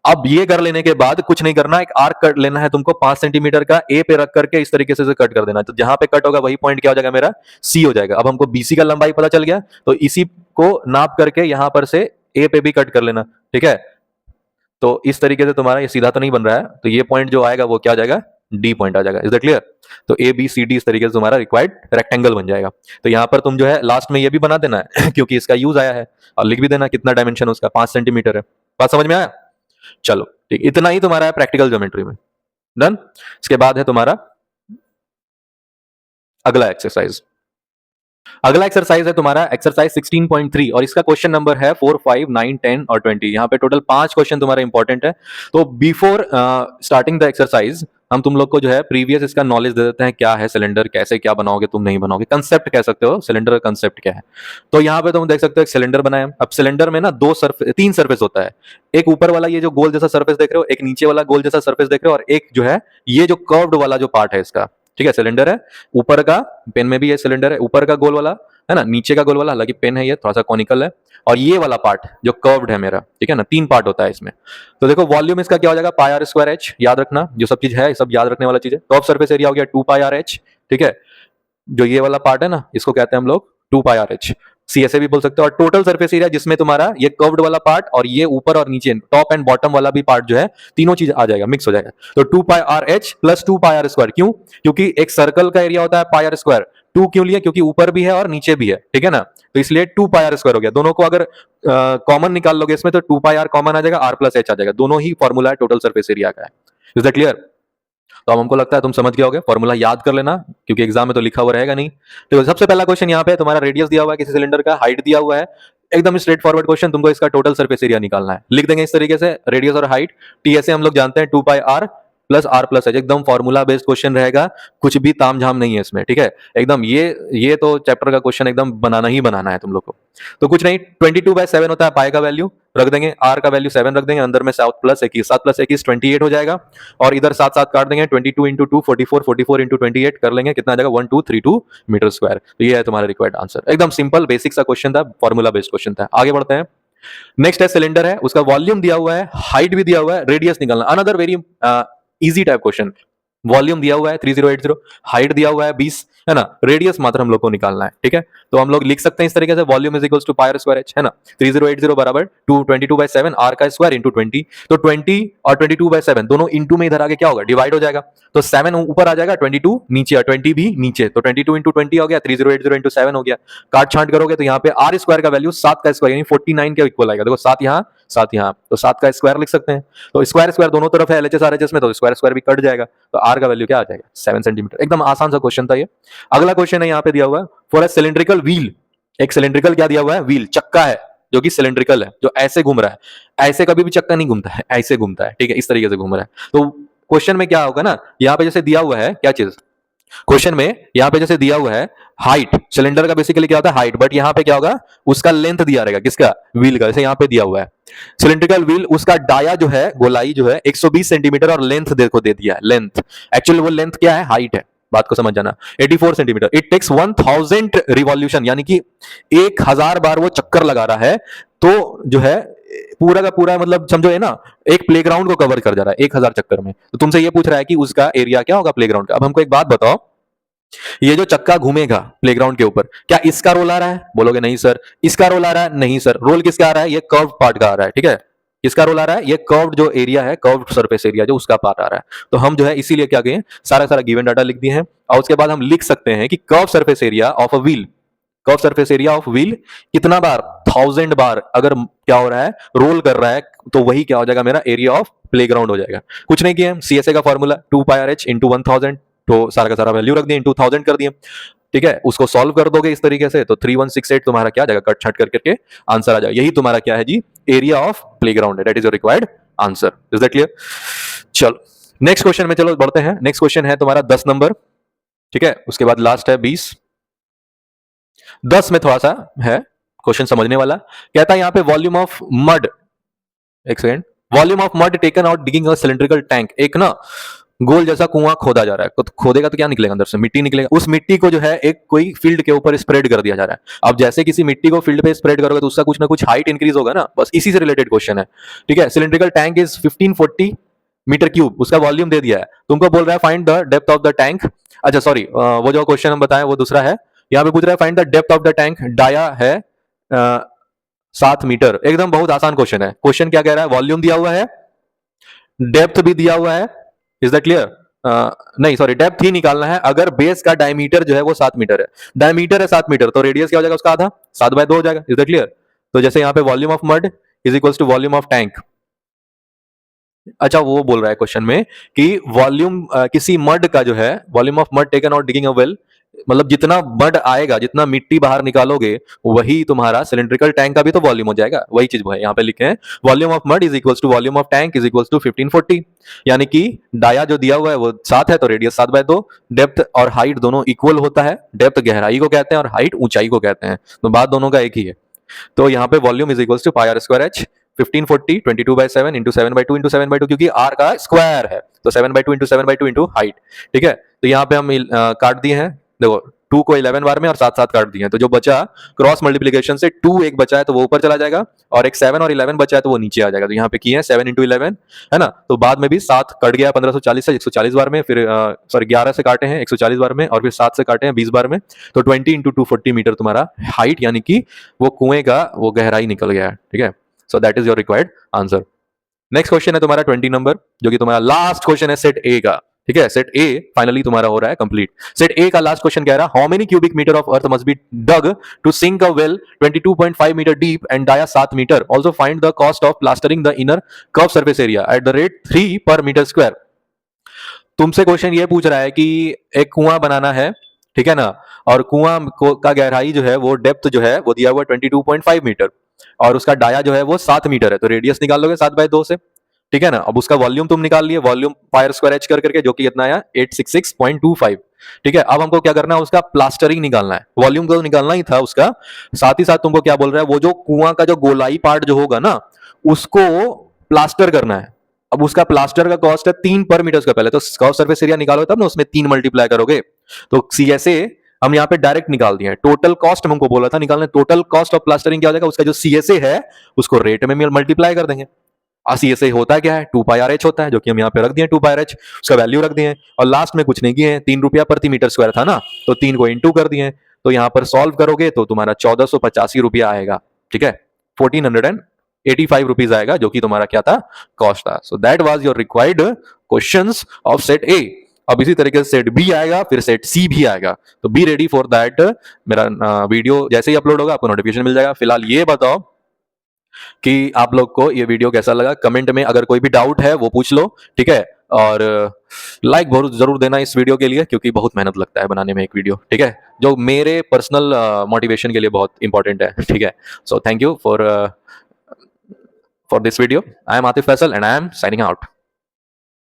अब ये कर लेने के बाद कुछ नहीं करना, एक आर्क कट लेना है तुमको 5 सेंटीमीटर का, ए पे रख करके इस तरीके से कट कर देना है। तो जहां पे कट होगा वही पॉइंट क्या हो जाएगा मेरा, सी हो जाएगा। अब हमको बीसी का लंबाई पता चल गया, तो इसी को नाप करके यहां पर से ए पे भी कट कर लेना, ठीक है। तो इस तरीके से तुम्हारा ये सीधा तो नहीं बन रहा है, तो ये पॉइंट जो आएगा वो क्या आ जाएगा, डी पॉइंट आ जाएगा। Is that clear? तो ए बी सी डी इस तरीके से तुम्हारा रिक्वायर्ड रेक्टेंगल बन जाएगा। तो यहाँ पर तुम जो है लास्ट में ये भी बना देना है क्योंकि इसका यूज आया है, और लिख भी देना कितना डायमेंशन उसका, 5 सेंटीमीटर है। बात समझ में आया? चलो ठीक, इतना ही तुम्हारा है प्रैक्टिकल ज्योमेट्री में। डन। इसके बाद है तुम्हारा अगला एक्सरसाइज। अगला एक्सरसाइज है तुम्हारा एक्सरसाइज 16.3 और इसका क्वेश्चन नंबर है 4, 5, 9, 10 और 20। यहाँ पे टोटल 5 क्वेश्चन तुम्हारा इंपॉर्टेंट है। तो बिफोर स्टार्टिंग द एक्सरसाइज हम तुम लोग को जो है प्रीवियस इसका नॉलेज दे देते हैं, क्या है सिलेंडर, कैसे क्या बनाओगे तुम नहीं बनाओगे, कंसेप्ट कह सकते हो सिलेंडर का कंसेप्ट क्या है। तो यहाँ पे तुम देख सकते हो एक सिलेंडर बनाया। अब सिलेंडर में ना तीन सर्फेस होता है। एक ऊपर वाला ये जो गोल जैसा सर्फेस देख रहे हो, एक नीचे वाला गोल जैसा सर्फेस देख रहे हो, और एक जो है ये जो कर्व्ड वाला जो पार्ट है इसका, ठीक है। सिलेंडर है, ऊपर का पेन में भी ये सिलेंडर है, ऊपर का गोल वाला है ना, नीचे का गोल वाला, हालांकि पेन है ये थोड़ा सा कॉनिकल है, और ये वाला पार्ट जो कर्व्ड है मेरा, ठीक है ना। 3 पार्ट होता है इसमें। तो देखो वॉल्यूम इसका क्या हो जाएगा, पाई आर स्क्वायर एच। याद रखना जो सब चीज है, सब याद रखने वाला चीज है। टॉप सरफेस एरिया हो गया 2 पाई आर एच, ठीक है। जो ये वाला पार्ट है ना, इसको कहते हैं हम लोग 2 पाई आर एच, सी ऐसे भी बोल सकते हो। और टोटल सरफेस एरिया जिसमें तुम्हारा ये कर्व्ड वाला पार्ट और ये ऊपर और नीचे टॉप एंड बॉटम वाला भी पार्ट जो है, तीनों चीज आ जाएगा, मिक्स हो जाएगा। तो 2 pi R H plus 2 pi are square. क्यों? क्योंकि एक सर्कल का एरिया होता है पाई आर स्क्वायर। 2 क्यों लिया? क्योंकि ऊपर भी है और नीचे भी है, ठीक है ना। तो इसलिए 2 पाई आर स्क्वायर हो गया। दोनों को अगर कॉमन निकाल लोगे इसमें तो 2 पाई आर कॉमन आ जाएगा, आर प्लस एच आ जाएगा। दोनों ही फॉर्मूला है टोटल सरफेस एरिया का है। Is that clear? तो अब हमको लगता है तुम समझ गए होगे, फॉर्मूला याद कर लेना क्योंकि एग्जाम में तो लिखा हुआ रहेगा नहीं। तो सबसे पहला क्वेश्चन यहाँ पे तुम्हारा रेडियस दिया हुआ है किसी सिलेंडर का, हाइट दिया हुआ है, एकदम स्ट्रेट फॉरवर्ड क्वेश्चन। तुमको इसका टोटल सरफेस एरिया निकालना है। लिख देंगे इस तरीके से, रेडियस और हाइट टीएसए हम लोग जानते हैं 2 pi R plus R plus H. एकदम फॉर्मूला बेस्ड क्वेश्चन रहेगा, कुछ भी तामझाम नहीं है इसमें, ठीक है। एकदम ये तो चैप्टर का क्वेश्चन एकदम बनाना ही बनाना है तुम लोग को। तो कुछ नहीं, 22/7 होता है पाई का वैल्यू, रख देंगे, आर का वैल्यू 7 रख देंगे, अंदर में 7 प्लस 21 28 हो जाएगा, और इधर 7 7 काट देंगे, 22 इंटू 2 44, 44 इंटू 28 कर लेंगे, कितना आ जाएगा 1232 मीटर स्क्वायर। तो ये है तुम्हारा रिक्वायर्ड आंसर। एकदम सिंपल बेसिक सा क्वेश्चन था, फॉर्मूला बेस्ड क्वेश्चन था। आगे बढ़ते हैं। नेक्स्ट है सिलेंडर है, उसका वॉल्यूम दिया हुआ है, हाइट भी दिया हुआ है, रेडियस निकालना। Another very easy type question. Volume दिया हुआ है 3080, हाइट दिया हुआ है 20, है ना, रेडियस मात्र हम लोग को निकालना है, ठीक है। तो हम लोग लिख सकते हैं इस तरीके से, volume is equals to pi are square h, है ना। 3080 बराबर 22/7 आर का स्क्वायर इंटू 20। तो 20 और 22/7 दोनों इंटू में इधर आगे क्या होगा, डिवाइड हो जाएगा। तो 7 ऊपर आ जाएगा, 22 नीचे और 20 भी नीचे, तो 22 इंटू 20 हो गया, 3080 इंटू 7 हो गया। काट छांट करोगे तो यहाँ पे आर स्क्वायर का वैल्यू 7 का स्क्वायर यानी 49 के इक्वल आएगा। देखो 7 यहाँ 7 यहाँ, तो 7 का स्क्वायर लिख सकते हैं। तो स्क्वायर स्क्वायर दोनों तरफ है एलएचएस आरएचएस में, तो स्क्वायर स्क्वायर भी कट जाएगा, तो आर का वैल्यू क्या आ जाएगा 7 सेंटीमीटर। एकदम आसान सा क्वेश्चन था ये। अगला क्वेश्चन है यहाँ पे दिया हुआ है, फॉर अ सिलिंड्रिकल व्हील। एक सिलिंड्रिकल क्या दिया हुआ है, व्हील, चक्का है जो कि सिलिंड्रिकल है, जो ऐसे घूम रहा है। ऐसे कभी भी चक्का नहीं घूमता है, ऐसे घूमता है, ठीक है, इस तरीके से घूम रहा है। तो क्वेश्चन में क्या होगा ना, यहाँ पे जैसे दिया हुआ है क्या चीज, क्वेश्चन में यहाँ पे जैसे दिया हुआ है हाइट, सिलेंडर का बेसिकली क्या होता है हाइट, बट यहाँ पे क्या होगा उसका लेंथ दिया रहेगा, किसका, व्हील का। जैसे यहाँ पे दिया हुआ है सिलिंड्रिकल व्हील, उसका डाया जो है, गोलाई जो है 120 सेंटीमीटर, और लेंथ देखो दे दिया है, लेंथ एक्चुअली वो लेंथ क्या है, हाइट है। बात को समझ जाना, 84 सेंटीमीटर। इट टेक्स 1000 रिवॉल्यूशन, यानी कि 1000 बार वो चक्कर लगा रहा है। तो जो है पूरा का पूरा मतलब समझो है ना, एक प्लेग्राउंड को कवर कर जा रहा है 1000 चक्कर में। तो तुमसे ये पूछ रहा है कि उसका एरिया क्या होगा प्लेग्राउंड का। अब हमको एक बात बताओ, ये जो चक्का घूमेगा प्लेग्राउंड के ऊपर, क्या इसका रोल आ रहा है, बोलोगे नहीं सर। इसका रोल आ रहा है, नहीं सर। रोल किसका आ रहा है, ये कर्व पार्ट का आ रहा है, ठीक है। किसका रोल आ रहा है, ये कर्व्ड जो एरिया है, कर्व्ड सरफेस एरिया जो उसका पार्ट आ रहा है। तो हम जो है इसीलिए क्या कहें, सारा सारा गिवन डाटा लिख दिए हैं, और उसके बाद हम लिख सकते हैं कि curve surface area of a wheel, curve surface area of wheel कितना बार, 1000 बार अगर क्या हो रहा है, रोल कर रहा है, तो वही क्या हो जाएगा मेरा एरिया ऑफ प्लेग्राउंड हो जाएगा। कुछ नहीं किया, सीएसए का formula 2 pi R H into 1000, तो सारा का सारा वैल्यू रख दिए, इंटू 1000 कर दिए, ठीक है। उसको सॉल्व कर दोगे इस तरीके से तो 3168 तुम्हारा क्या आ जाएगा, कट छट करके आंसर आ जाएगा। यही तुम्हारा क्या है जी, एरिया ऑफ प्लेग्राउंड है, that is your required answer. Is that clear? चलो नेक्स्ट क्वेश्चन में चलो बढ़ते हैं। नेक्स्ट क्वेश्चन है तुम्हारा 10 नंबर, ठीक है। उसके बाद लास्ट है 20। 10 में थोड़ा सा है क्वेश्चन समझने वाला। कहता है यहाँ पे वॉल्यूम ऑफ मड, एक second, volume of mud taken out digging a cylindrical tank. एक ना गोल जैसा कुआं खोदा जा रहा है, तो खोदेगा तो क्या निकलेगा, अंदर से मिट्टी निकलेगा। उस मिट्टी को जो है एक कोई फील्ड के ऊपर स्प्रेड कर दिया जा रहा है। अब जैसे किसी मिट्टी को फील्ड पे स्प्रेड करोगे तो उसका कुछ ना कुछ हाइट इंक्रीज होगा ना, बस इसी से रिलेटेड क्वेश्चन है। ठीक है, cylindrical tank is 1540 metre cube, उसका वॉल्यूम दे दिया है, तुमको बोल रहा है find the depth of the tank. अच्छा सॉरी, वो जो क्वेश्चन हम बताएं वो दूसरा है। यहाँ पे पूछ रहा है find the depth of the tank, dia है 7 मीटर। एकदम बहुत आसान क्वेश्चन है। क्वेश्चन क्या कह रहा है, वॉल्यूम दिया हुआ है, डेप्थ भी दिया हुआ है। Is that clear? नहीं सॉरी, डेप्थ ही निकालना है। अगर बेस का डायमीटर जो है वो 7 मीटर है, डायमीटर है 7 मीटर, तो रेडियस क्या हो जाएगा उसका आधा, 7/2 हो जाएगा। Is that clear? तो जैसे यहाँ पे volume of mud is equal to volume of tank. अच्छा, वो बोल रहा है क्वेश्चन में कि वॉल्यूम किसी मड का जो है, volume of mud taken out digging a well, मतलब जितना मड आएगा, जितना मिट्टी बाहर निकालोगे, वही तुम्हारा सिलिंड्रिकल टैंक का भी तो वॉल्यूम हो जाएगा। वही चीज है यहाँ पे लिखे हैं, volume of mud is equals to volume of tank is equals to 1540। यानी कि डाया जो दिया हुआ है वो 7 है, तो रेडियस 7/2। डेप्थ और हाइट दोनों इक्वल होता है, डेप्थ गहराई को कहते हैं और हाइट ऊंचाई को कहते हैं, तो बात दोनों का एक ही है। तो यहाँ पे volume is equals to pi are square h, 1540 22/7 into 7/2 into 7/2, क्योंकि आर का स्क्वायर है, तो 7/2 इंटू 7/2 इंटू हाइट। ठीक है, तो यहाँ पे हम काट दिए हैं, देखो 2 को 11 बार में और 7 काट दिए हैं, तो जो बचा क्रॉस मल्टीप्लीकेशन से 2 एक बचा है तो वो ऊपर चला जाएगा, और एक 7 और 11 बचा है तो वो नीचे आ जाएगा। तो यहाँ पे किए हैं 7 इंटू 11, है ना, तो बाद में भी 7 कट गया 1540 से 140 बार में, फिर सॉरी 11 से काटे हैं 140 बार में, और फिर 7 से काटे हैं 20 बार में, तो 20 इंटू 240 मीटर तुम्हारा हाइट, यानी कि वो कुएं का वो गहराई निकल गया है। ठीक है, so that is your required answer. Next question है तुम्हारा 20 नंबर, जो कि तुम्हारा लास्ट क्वेश्चन है सेट ए का। ठीक है, सेट ए फाइनली तुम्हारा हो रहा है कंप्लीट। सेट ए का लास्ट क्वेश्चन कह रहा है, how many cubic metre of earth must be dug to sink a well 22.5 metre deep and dia 7 metre, also find the cost of plastering the inner curve surface area at the rate 3 per metre square. तुमसे question ये पूछ रहा है कि एक कुआं बनाना है, ठीक है ना, और कुआं का गहराई जो है वो डेप्थ जो है वो दिया हुआ 22.5 मीटर, और उसका डाया जो है वो 7 मीटर है, तो रेडियस निकाल लोगे 7/2 से। ठीक है ना, अब उसका वॉल्यूम तुम निकाल लिए, वॉल्यूम पायर स्क्वायर एच कर करके, जो कि कितना आया 866.25। ठीक है, अब हमको क्या करना है, उसका प्लास्टरिंग निकालना है, वॉल्यूम को निकालना ही था उसका, साथ ही साथ तुमको क्या बोल रहा है, वो जो कुआं का जो गोलाई पार्ट जो होगा ना, उसको प्लास्टर करना है। अब उसका प्लास्टर का कॉस्ट है 3 पर मीटर का, पहले तो कर्व सरफेस एरिया निकालो तब ना उसमें 3 मल्टीप्लाई करोगे, तो सीएसए हम यहाँ पे डायरेक्ट निकाल दिए। टोटल कॉस्ट हमको बोला था निकालने, टोटल कॉस्ट ऑफ प्लास्टरिंग क्या हो जाएगा, उसका जो सीएसए है उसको रेट में मल्टीप्लाई कर देंगे। सीएसए होता क्या है, 2 पाई आर एच होता है, जो कि हम यहाँ पे रख दिए 2 पाई आर एच, उसका वैल्यू रख दिए, और लास्ट में कुछ नहीं किए, 3 रुपया प्रति मीटर स्क्वायर था ना, तो 3 को इंटू कर दिए, तो यहाँ पर सॉल्व करोगे तो तुम्हारा 1485 रुपया आएगा। ठीक है, 1485 रुपीज आएगा, जो कि तुम्हारा क्या था, कॉस्ट था। So that was your required questions of set ए। अब इसी तरीके से सेट बी आएगा, फिर सेट सी भी आएगा, तो बी रेडी फॉर दैट। मेरा वीडियो जैसे ही अपलोड होगा आपको नोटिफिकेशन मिल जाएगा। फिलहाल ये बताओ कि आप लोग को ये वीडियो कैसा लगा, कमेंट में अगर कोई भी डाउट है वो पूछ लो। ठीक है, और लाइक जरूर देना इस वीडियो के लिए, क्योंकि बहुत मेहनत लगता है बनाने में एक वीडियो, ठीक है, जो मेरे पर्सनल मोटिवेशन के लिए बहुत इंपॉर्टेंट है। ठीक है, so thank you for this video. I am Atif Faisal and I am signing out.